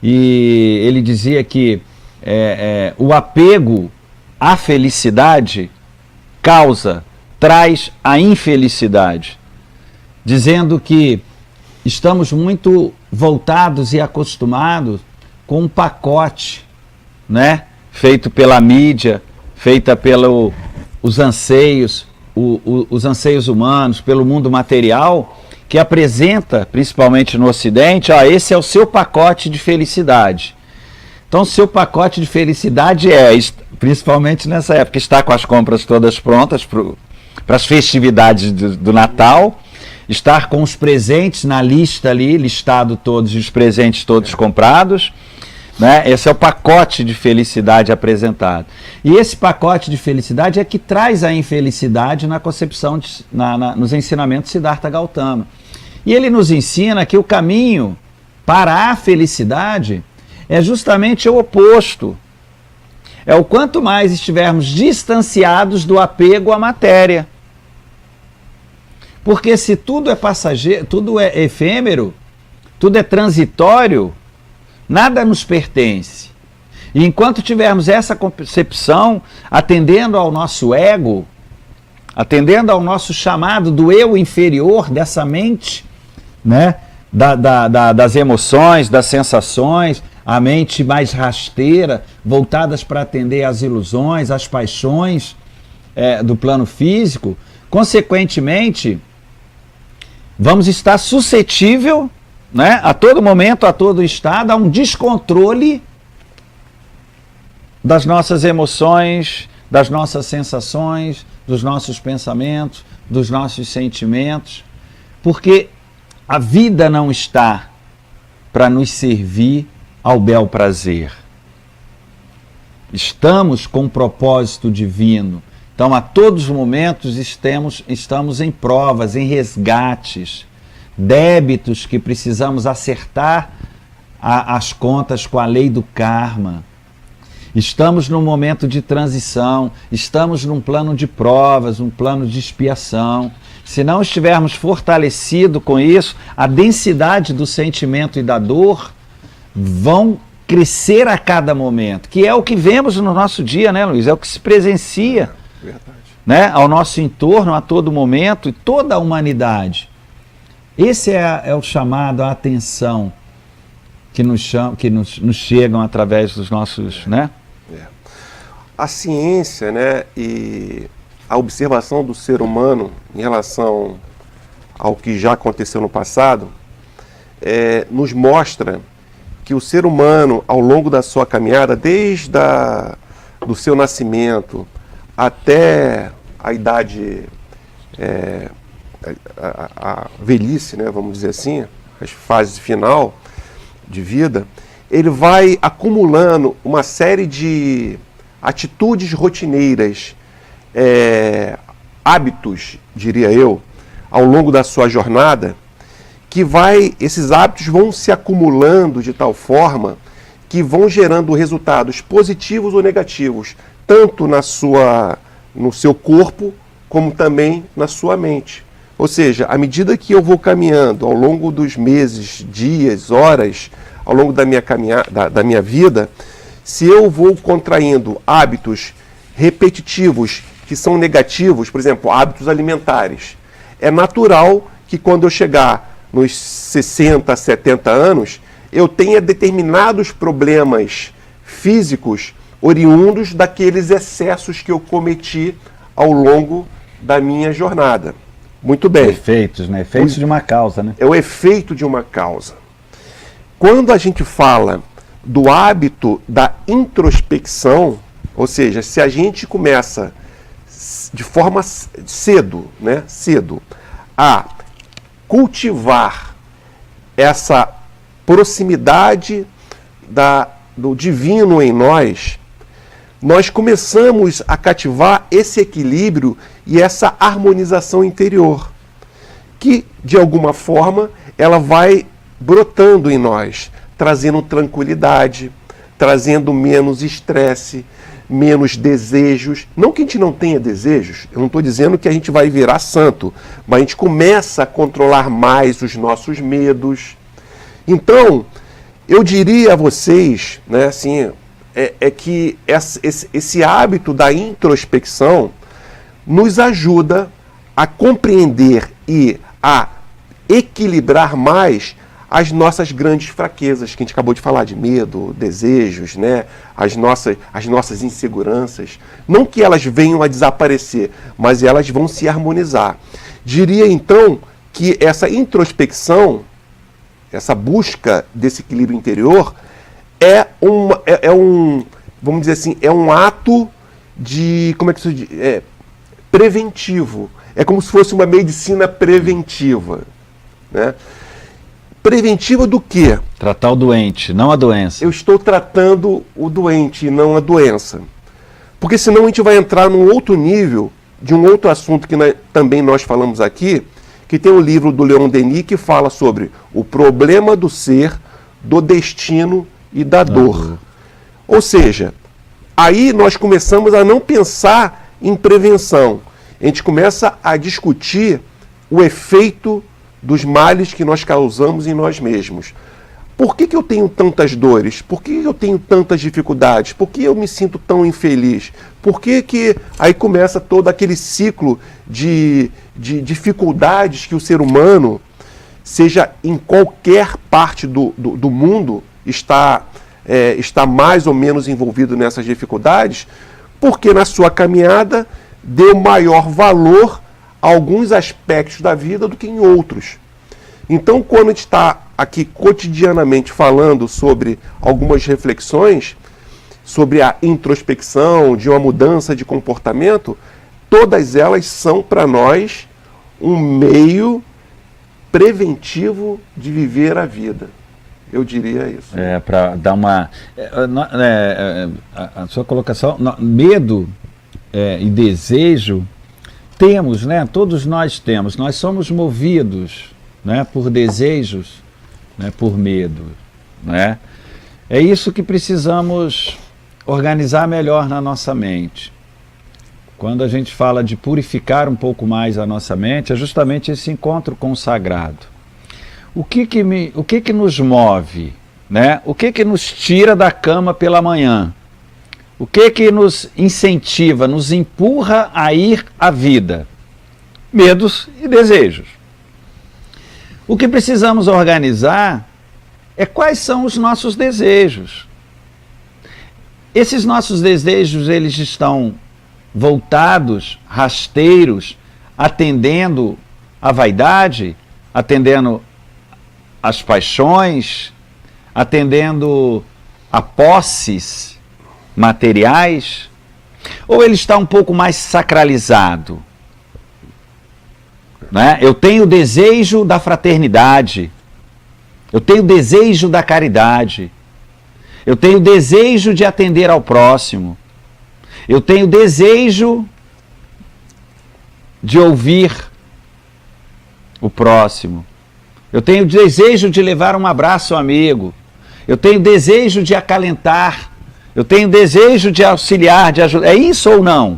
E ele dizia que o apego à felicidade traz a infelicidade, dizendo que estamos muito voltados e acostumados com um pacote, né, feito pela mídia, feita pelos anseios, os anseios humanos, pelo mundo material, que apresenta, principalmente no Ocidente, esse é o seu pacote de felicidade. Então, seu pacote de felicidade principalmente nessa época, está com as compras todas prontas para as festividades do Natal, estar com os presentes na lista ali, listado todos os presentes todos comprados, né? Esse é o pacote de felicidade apresentado. E esse pacote de felicidade é que traz a infelicidade na concepção, nos ensinamentos de Siddhartha Gautama. E ele nos ensina que o caminho para a felicidade é justamente o oposto. É o quanto mais estivermos distanciados do apego à matéria. Porque se tudo é passageiro, tudo é efêmero, tudo é transitório, nada nos pertence. E enquanto tivermos essa concepção, atendendo ao nosso ego, atendendo ao nosso chamado do eu inferior, dessa mente, né, das emoções, das sensações, a mente mais rasteira, voltadas para atender às ilusões, às paixões do plano físico, consequentemente, vamos estar suscetível, né, a todo momento, a todo estado, a um descontrole das nossas emoções, das nossas sensações, dos nossos pensamentos, dos nossos sentimentos, porque a vida não está para nos servir ao bel prazer. Estamos com um propósito divino. Então, a todos os momentos estamos em provas, em resgates, débitos que precisamos acertar as contas com a lei do karma. Estamos num momento de transição, estamos num plano de provas, um plano de expiação. Se não estivermos fortalecidos com isso, a densidade do sentimento e da dor vão crescer a cada momento, que é o que vemos no nosso dia, né, Luiz? É o que se presencia, né, ao nosso entorno a todo momento e toda a humanidade. Esse é o chamado à atenção que nos chegam através dos nossos, né? A ciência, né, e a observação do ser humano em relação ao que já aconteceu no passado, nos mostra que o ser humano, ao longo da sua caminhada, desde do seu nascimento até a idade, a velhice, né, vamos dizer assim, as fases final de vida, ele vai acumulando uma série de atitudes rotineiras, hábitos, diria eu, ao longo da sua jornada, que esses hábitos vão se acumulando de tal forma que vão gerando resultados positivos ou negativos, tanto no seu corpo, como também na sua mente. Ou seja, à medida que eu vou caminhando ao longo dos meses, dias, horas, ao longo da minha vida, se eu vou contraindo hábitos repetitivos que são negativos, por exemplo, hábitos alimentares, é natural que quando eu chegar nos 60, 70 anos, eu tenha determinados problemas físicos oriundos daqueles excessos que eu cometi ao longo da minha jornada. Muito bem. Efeitos, né? Efeitos de uma causa, né? É o efeito de uma causa. Quando a gente fala do hábito da introspecção, ou seja, se a gente começa de forma cedo, né, a cultivar essa proximidade do divino em nós, nós começamos a cativar esse equilíbrio e essa harmonização interior, que, de alguma forma, ela vai brotando em nós, trazendo tranquilidade, trazendo menos estresse, menos desejos. Não que a gente não tenha desejos, eu não estou dizendo que a gente vai virar santo, mas a gente começa a controlar mais os nossos medos. Então, eu diria a vocês, né, assim, que esse hábito da introspecção nos ajuda a compreender e a equilibrar mais as nossas grandes fraquezas, que a gente acabou de falar, de medo, desejos, né? as nossas inseguranças. Não que elas venham a desaparecer, mas elas vão se harmonizar. Diria então que essa introspecção, essa busca desse equilíbrio interior, vamos dizer assim, é um ato de, como é que se diz? Preventivo. É como se fosse uma medicina preventiva, né? Preventiva do quê? Tratar o doente, não a doença. Eu estou tratando o doente e não a doença. Porque senão a gente vai entrar num outro nível, de um outro assunto que também nós falamos aqui, que tem o livro do Leon Denis que fala sobre o problema do ser, do destino e da dor. Ou seja, aí nós começamos a não pensar em prevenção. A gente começa a discutir o efeito dos males que nós causamos em nós mesmos. Por que eu tenho tantas dores? Por que eu tenho tantas dificuldades? Por que eu me sinto tão infeliz? Por que aí começa todo aquele ciclo de dificuldades que o ser humano, seja em qualquer parte do mundo, está mais ou menos envolvido nessas dificuldades? Porque na sua caminhada deu maior valor a alguns aspectos da vida do que em outros. Então, quando a gente está aqui cotidianamente falando sobre algumas reflexões, sobre a introspecção, de uma mudança de comportamento, todas elas são para nós um meio preventivo de viver a vida. Eu diria isso. Para dar uma... a sua colocação, medo e desejo, temos, né? Todos nós temos. Nós somos movidos, né, por desejos, né, por medo, né? É isso que precisamos organizar melhor na nossa mente. Quando a gente fala de purificar um pouco mais a nossa mente, é justamente esse encontro com o sagrado. O que nos move, né? O que nos tira da cama pela manhã? O que nos incentiva, nos empurra a ir à vida? Medos e desejos. O que precisamos organizar é quais são os nossos desejos. Esses nossos desejos, eles estão voltados, rasteiros, atendendo à vaidade, atendendo às paixões, atendendo a posses materiais, ou ele está um pouco mais sacralizado, né? Eu tenho o desejo da fraternidade, eu tenho o desejo da caridade, eu tenho o desejo de atender ao próximo, eu tenho o desejo de ouvir o próximo, eu tenho o desejo de levar um abraço ao amigo, eu tenho o desejo de acalentar, eu tenho desejo de auxiliar, de ajudar. É isso ou não?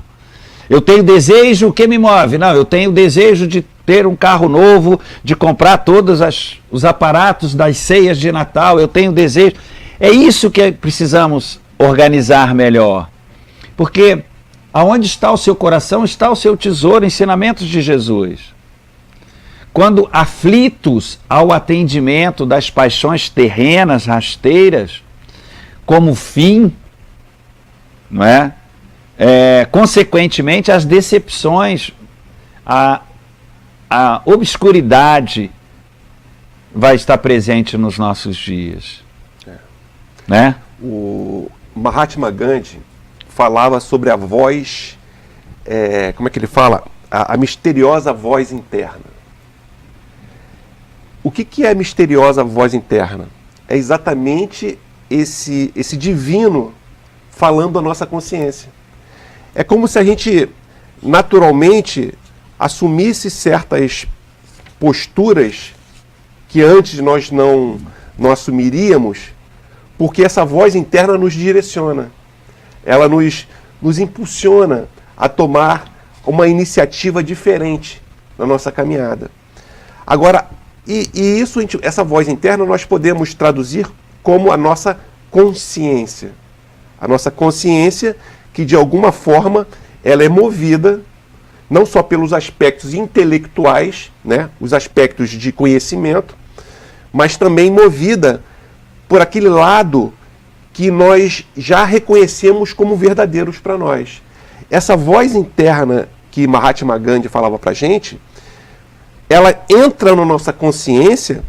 Eu tenho desejo, o que me move? Não, eu tenho desejo de ter um carro novo, de comprar todos os aparatos das ceias de Natal. Eu tenho desejo. É isso que precisamos organizar melhor. Porque aonde está o seu coração, está o seu tesouro, ensinamentos de Jesus. Quando aflitos ao atendimento das paixões terrenas, rasteiras, como fim, não é? Consequentemente, as decepções, a obscuridade vai estar presente nos nossos dias. Né? O Mahatma Gandhi falava sobre a voz, como é que ele fala? A misteriosa voz interna. O que é a misteriosa voz interna? É exatamente esse divino falando a nossa consciência. É como se a gente naturalmente assumisse certas posturas que antes nós não assumiríamos, porque essa voz interna nos direciona. Ela nos impulsiona a tomar uma iniciativa diferente na nossa caminhada. Agora, essa voz interna nós podemos traduzir como a nossa consciência. A nossa consciência que, de alguma forma, ela é movida não só pelos aspectos intelectuais, né, os aspectos de conhecimento, mas também movida por aquele lado que nós já reconhecemos como verdadeiros para nós. Essa voz interna que Mahatma Gandhi falava para a gente, ela entra na nossa consciência,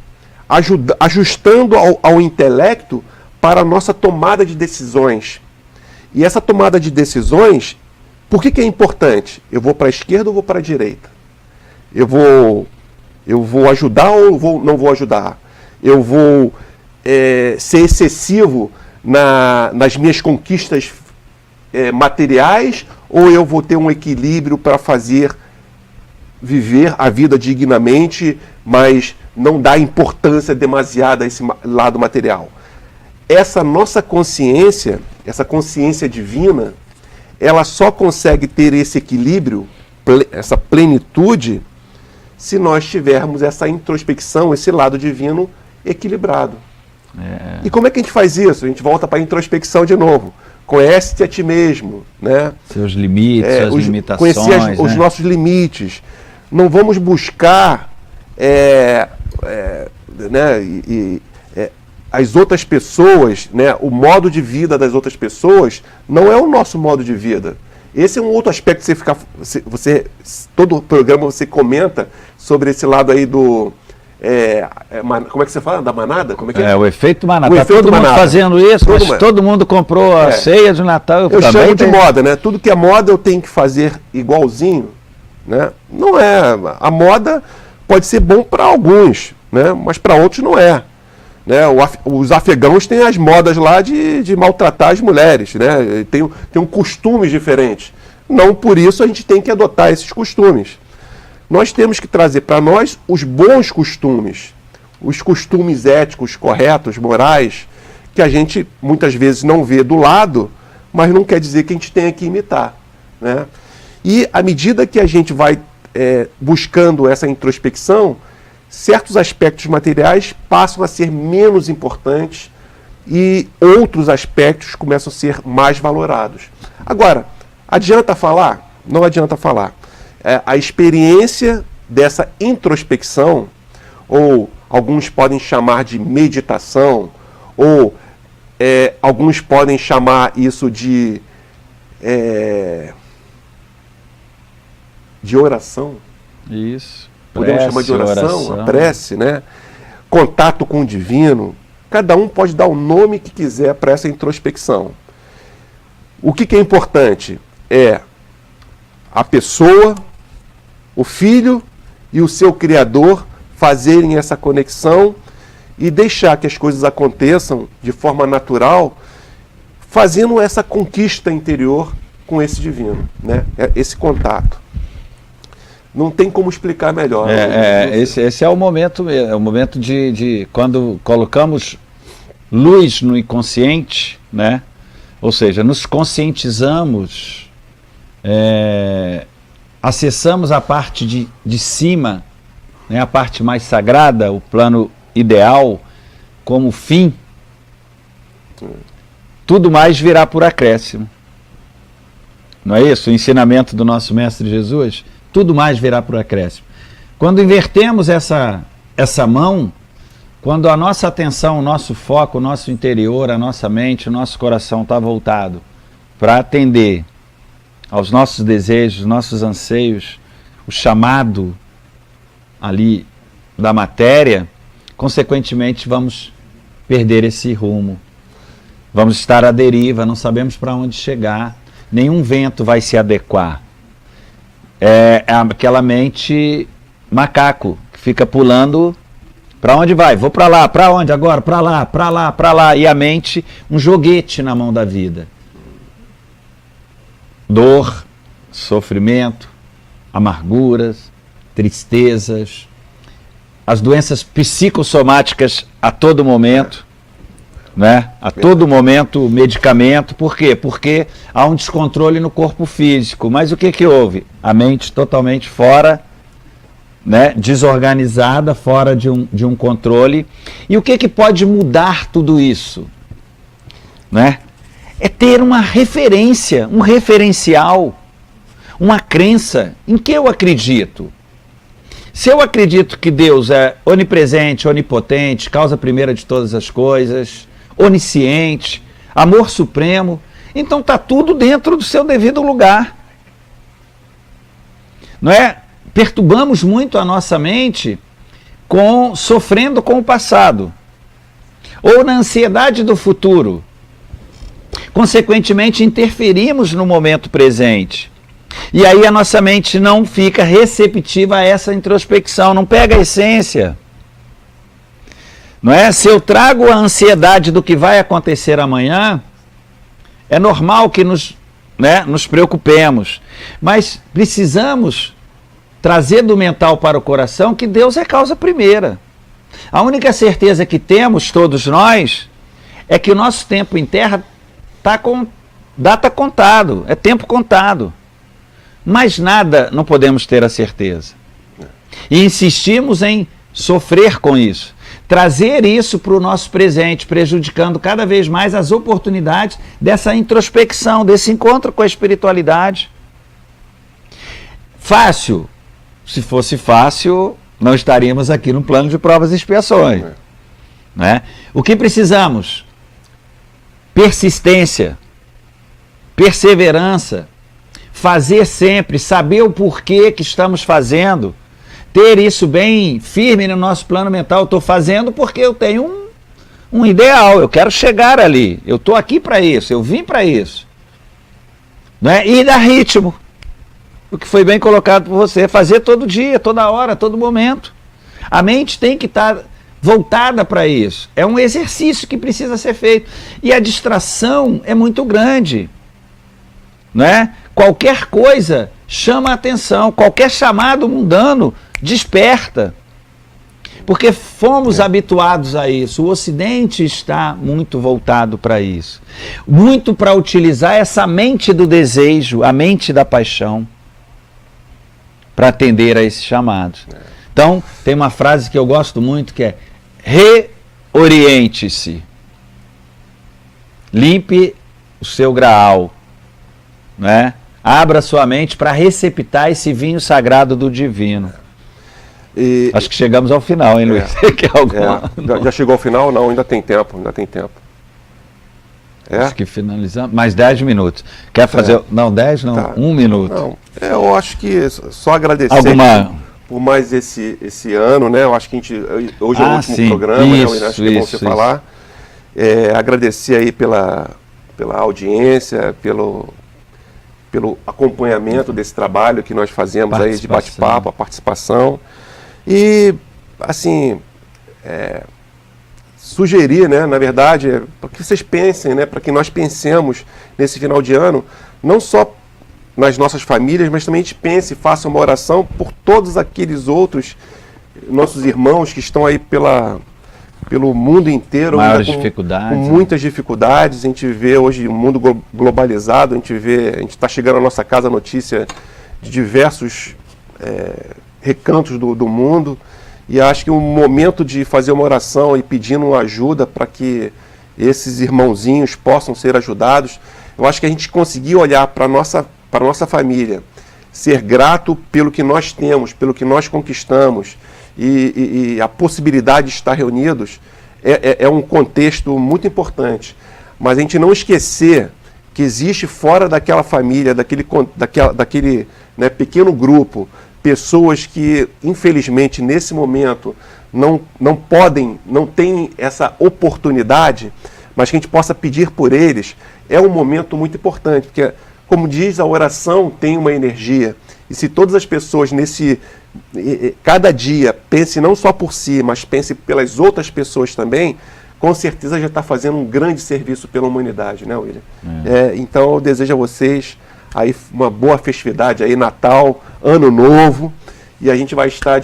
ajustando ao intelecto para a nossa tomada de decisões. E essa tomada de decisões, por que é importante? Eu vou para a esquerda ou vou para a direita? Eu vou ajudar ou não vou ajudar? Eu vou ser excessivo nas minhas conquistas materiais, ou eu vou ter um equilíbrio para viver a vida dignamente, mas não dar importância demasiada a esse lado material? Essa nossa consciência, essa consciência divina, ela só consegue ter esse equilíbrio, essa plenitude, se nós tivermos essa introspecção, esse lado divino equilibrado. E como é que a gente faz isso? A gente volta para a introspecção de novo. Conhece-te a ti mesmo, né? Seus limites, suas limitações. Conhecer os nossos limites. Não vamos buscar as outras pessoas, né? O modo de vida das outras pessoas não é o nosso modo de vida. Esse é um outro aspecto que todo o programa você comenta sobre esse lado aí do... como é que você fala? Da manada? Como é que é? O efeito manada. Está todo mundo fazendo isso, mas todo mundo comprou a ceia de Natal. Eu chamo de moda, né? Tudo que é moda eu tenho que fazer igualzinho, né? Não é. A moda pode ser bom para alguns, né? Mas para outros não é. Né? Os afegãos têm as modas lá de maltratar as mulheres, né? Tem costumes diferentes. Não por isso a gente tem que adotar esses costumes. Nós temos que trazer para nós os bons costumes, os costumes éticos, corretos, morais, que a gente muitas vezes não vê do lado, mas não quer dizer que a gente tenha que imitar, né? E à medida que a gente vai buscando essa introspecção, certos aspectos materiais passam a ser menos importantes e outros aspectos começam a ser mais valorados. Agora, adianta falar? Não adianta falar. A experiência dessa introspecção, ou alguns podem chamar de meditação, ou alguns podem chamar isso de oração. Isso. Podemos chamar de oração, a prece, né? Contato com o divino. Cada um pode dar o nome que quiser para essa introspecção. O que é importante é a pessoa, o filho e o seu criador fazerem essa conexão e deixar que as coisas aconteçam de forma natural, fazendo essa conquista interior com esse divino, né? Esse contato. Não tem como explicar melhor. Esse é o momento mesmo, é o momento de quando colocamos luz no inconsciente, né? Ou seja, nos conscientizamos, acessamos a parte de cima, né? A parte mais sagrada, o plano ideal, como fim, tudo mais virá por acréscimo. Não é isso? O ensinamento do nosso Mestre Jesus? Tudo mais virá por acréscimo. Quando invertemos essa mão, quando a nossa atenção, o nosso foco, o nosso interior, a nossa mente, o nosso coração está voltado para atender aos nossos desejos, nossos anseios, o chamado ali da matéria, consequentemente vamos perder esse rumo. Vamos estar à deriva, não sabemos para onde chegar, nenhum vento vai se adequar. É aquela mente macaco, que fica pulando, para onde vai? Vou para lá, para onde agora? Para lá, para lá, para lá. E a mente, um joguete na mão da vida. dor, sofrimento, amarguras, tristezas, as doenças psicossomáticas a todo momento, né? A todo momento medicamento. Por quê? Porque há um descontrole no corpo físico. Mas o que que houve? A mente totalmente fora, né? Desorganizada, fora de um controle. E o que que pode mudar tudo isso? Né? É ter uma referência, um referencial, uma crença em que eu acredito. Se eu acredito que Deus é onipresente, onipotente, causa primeira de todas as coisas, onisciente, amor supremo, então está tudo dentro do seu devido lugar. Não é? Perturbamos muito a nossa mente sofrendo com o passado, ou na ansiedade do futuro. Consequentemente, interferimos no momento presente. E aí a nossa mente não fica receptiva a essa introspecção, não pega a essência. Não é? Se eu trago a ansiedade do que vai acontecer amanhã, é normal que nos preocupemos. Mas precisamos trazer do mental para o coração que Deus é causa primeira. A única certeza que temos, todos nós, é que o nosso tempo em terra está com data contado, é tempo contado. Mas nada não podemos ter a certeza. E insistimos em sofrer com isso. Trazer isso para o nosso presente, prejudicando cada vez mais as oportunidades dessa introspecção, desse encontro com a espiritualidade. Fácil. Se fosse fácil, não estaríamos aqui no plano de provas e expiações. Né? O que precisamos? Persistência, perseverança, fazer sempre, saber o porquê que estamos fazendo, ter isso bem firme no nosso plano mental. Eu estou fazendo porque eu tenho um ideal, eu quero chegar ali, eu estou aqui para isso, eu vim para isso. Né? E dar ritmo, o que foi bem colocado por você, fazer todo dia, toda hora, todo momento. A mente tem que estar voltada para isso, é um exercício que precisa ser feito. E a distração é muito grande, né? Qualquer coisa chama a atenção, qualquer chamado mundano desperta, porque fomos habituados a isso. O Ocidente está muito voltado para isso, muito para utilizar essa mente do desejo, a mente da paixão, para atender a esses chamados. Então, tem uma frase que eu gosto muito que é: reoriente-se, limpe o seu graal, né? Abra sua mente para receptar esse vinho sagrado do divino. Acho que chegamos ao final, hein, Luiz? Já chegou ao final? Não, ainda tem tempo, ainda tem tempo. Acho que finalizamos. Mais 10 minutos. Quer fazer... Não, 10 não, tá. 1 minuto. Não, eu acho que só agradecer por mais esse ano, né? Eu acho que hoje é o último programa, isso, né? Acho que é bom você falar. Agradecer aí pela audiência, pelo acompanhamento desse trabalho que nós fazemos aí de bate-papo, a participação. E, assim, sugerir, né, na verdade, para que vocês pensem, né, para que nós pensemos nesse final de ano, não só nas nossas famílias, mas também a gente pense e faça uma oração por todos aqueles outros nossos irmãos que estão aí pelo mundo inteiro, com muitas dificuldades. A gente vê hoje um mundo globalizado, a gente está chegando à nossa casa a notícia de diversos recantos do mundo, e acho que o momento de fazer uma oração e pedindo uma ajuda para que esses irmãozinhos possam ser ajudados. Eu acho que a gente conseguir olhar para a nossa família, ser grato pelo que nós temos, pelo que nós conquistamos, e a possibilidade de estar reunidos é um contexto muito importante. Mas a gente não esquecer que existe fora daquela família, daquele né, pequeno grupo, pessoas que, infelizmente, nesse momento não podem, não têm essa oportunidade, mas que a gente possa pedir por eles. É um momento muito importante, porque, como diz, a oração tem uma energia. E se todas as pessoas cada dia pense não só por si, mas pense pelas outras pessoas também, com certeza já está fazendo um grande serviço pela humanidade, né, William? Então eu desejo a vocês aí uma boa festividade aí, Natal, Ano Novo, e a gente vai estar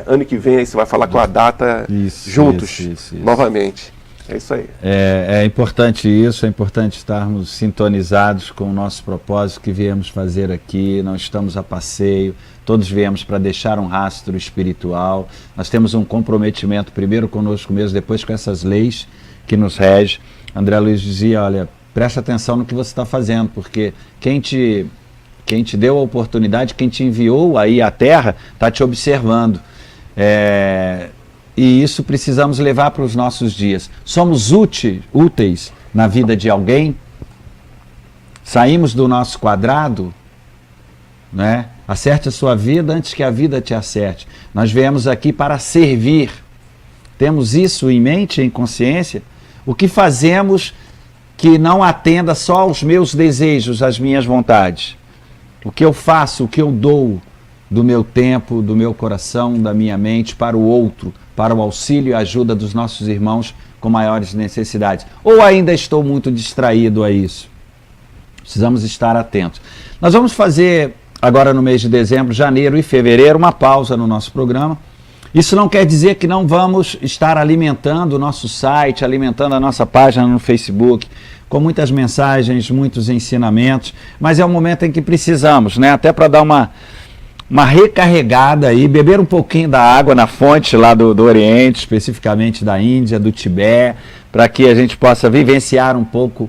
ano que vem, aí você vai falar com a data juntos, novamente. É isso aí. É importante isso, é importante estarmos sintonizados com o nosso propósito que viemos fazer aqui, não estamos a passeio, todos viemos para deixar um rastro espiritual, nós temos um comprometimento primeiro conosco mesmo, depois com essas leis que nos regem. André Luiz dizia, olha, presta atenção no que você está fazendo, porque quem te deu a oportunidade, quem te enviou aí à Terra, está te observando. E isso precisamos levar para os nossos dias. Somos úteis na vida de alguém? Saímos do nosso quadrado? Né? Acerte a sua vida antes que a vida te acerte. Nós viemos aqui para servir. Temos isso em mente, em consciência? O que fazemos que não atenda só aos meus desejos, às minhas vontades? O que eu faço, o que eu dou do meu tempo, do meu coração, da minha mente para o outro, para o auxílio e ajuda dos nossos irmãos com maiores necessidades? Ou ainda estou muito distraído a isso? Precisamos estar atentos. Nós vamos fazer agora no mês de dezembro, janeiro e fevereiro uma pausa no nosso programa. Isso não quer dizer que não vamos estar alimentando o nosso site, alimentando a nossa página no Facebook, com muitas mensagens, muitos ensinamentos, mas é um momento em que precisamos, né? Até para dar uma recarregada aí, beber um pouquinho da água na fonte lá do Oriente, especificamente da Índia, do Tibete, para que a gente possa vivenciar um pouco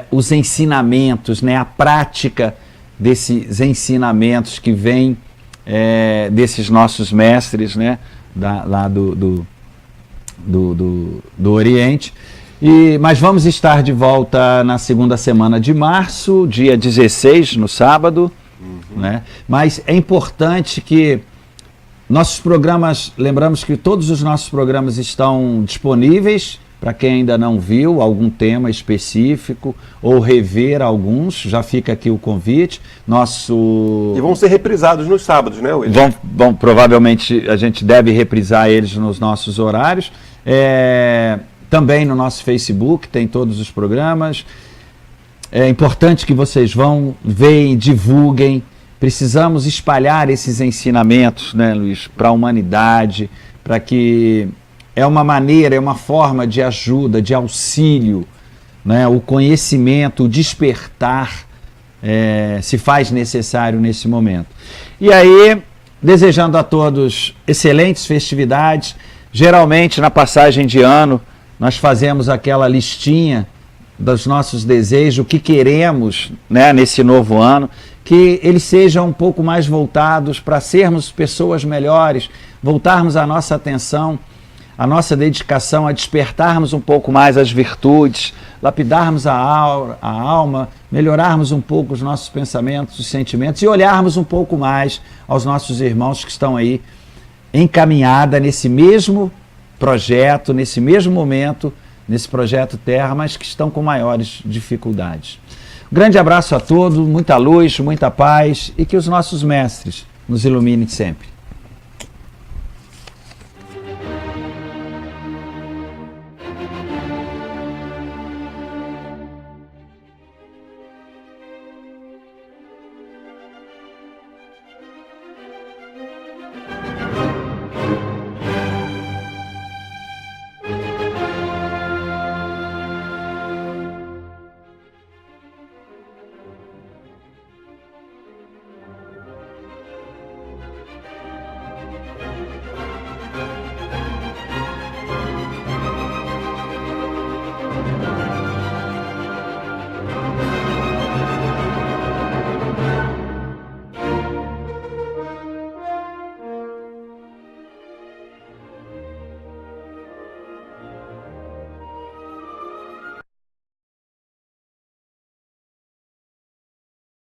os ensinamentos, né? A prática desses ensinamentos que vêm desses nossos mestres, né? Lá do Oriente. Mas vamos estar de volta na segunda semana de março, dia 16, no sábado. Né? Mas é importante que nossos programas, lembramos que todos os nossos programas estão disponíveis para quem ainda não viu algum tema específico ou rever alguns, já fica aqui o convite. E vão ser reprisados nos sábados, né, William? Provavelmente a gente deve reprisar eles nos nossos horários. Também no nosso Facebook tem todos os programas. É importante que vocês vão, veem, divulguem. Precisamos espalhar esses ensinamentos, né, Luiz, para a humanidade, para que é uma maneira, é uma forma de ajuda, de auxílio, né, o conhecimento, o despertar se faz necessário nesse momento. E aí, desejando a todos excelentes festividades. Geralmente na passagem de ano nós fazemos aquela listinha dos nossos desejos, o que queremos, né, nesse novo ano, que eles sejam um pouco mais voltados para sermos pessoas melhores, voltarmos a nossa atenção, a nossa dedicação a despertarmos um pouco mais as virtudes, lapidarmos a alma, melhorarmos um pouco os nossos pensamentos, os sentimentos e olharmos um pouco mais aos nossos irmãos que estão aí em caminhada nesse mesmo projeto, nesse mesmo momento, nesse projeto Terra, mas que estão com maiores dificuldades. Um grande abraço a todos, muita luz, muita paz e que os nossos mestres nos iluminem sempre.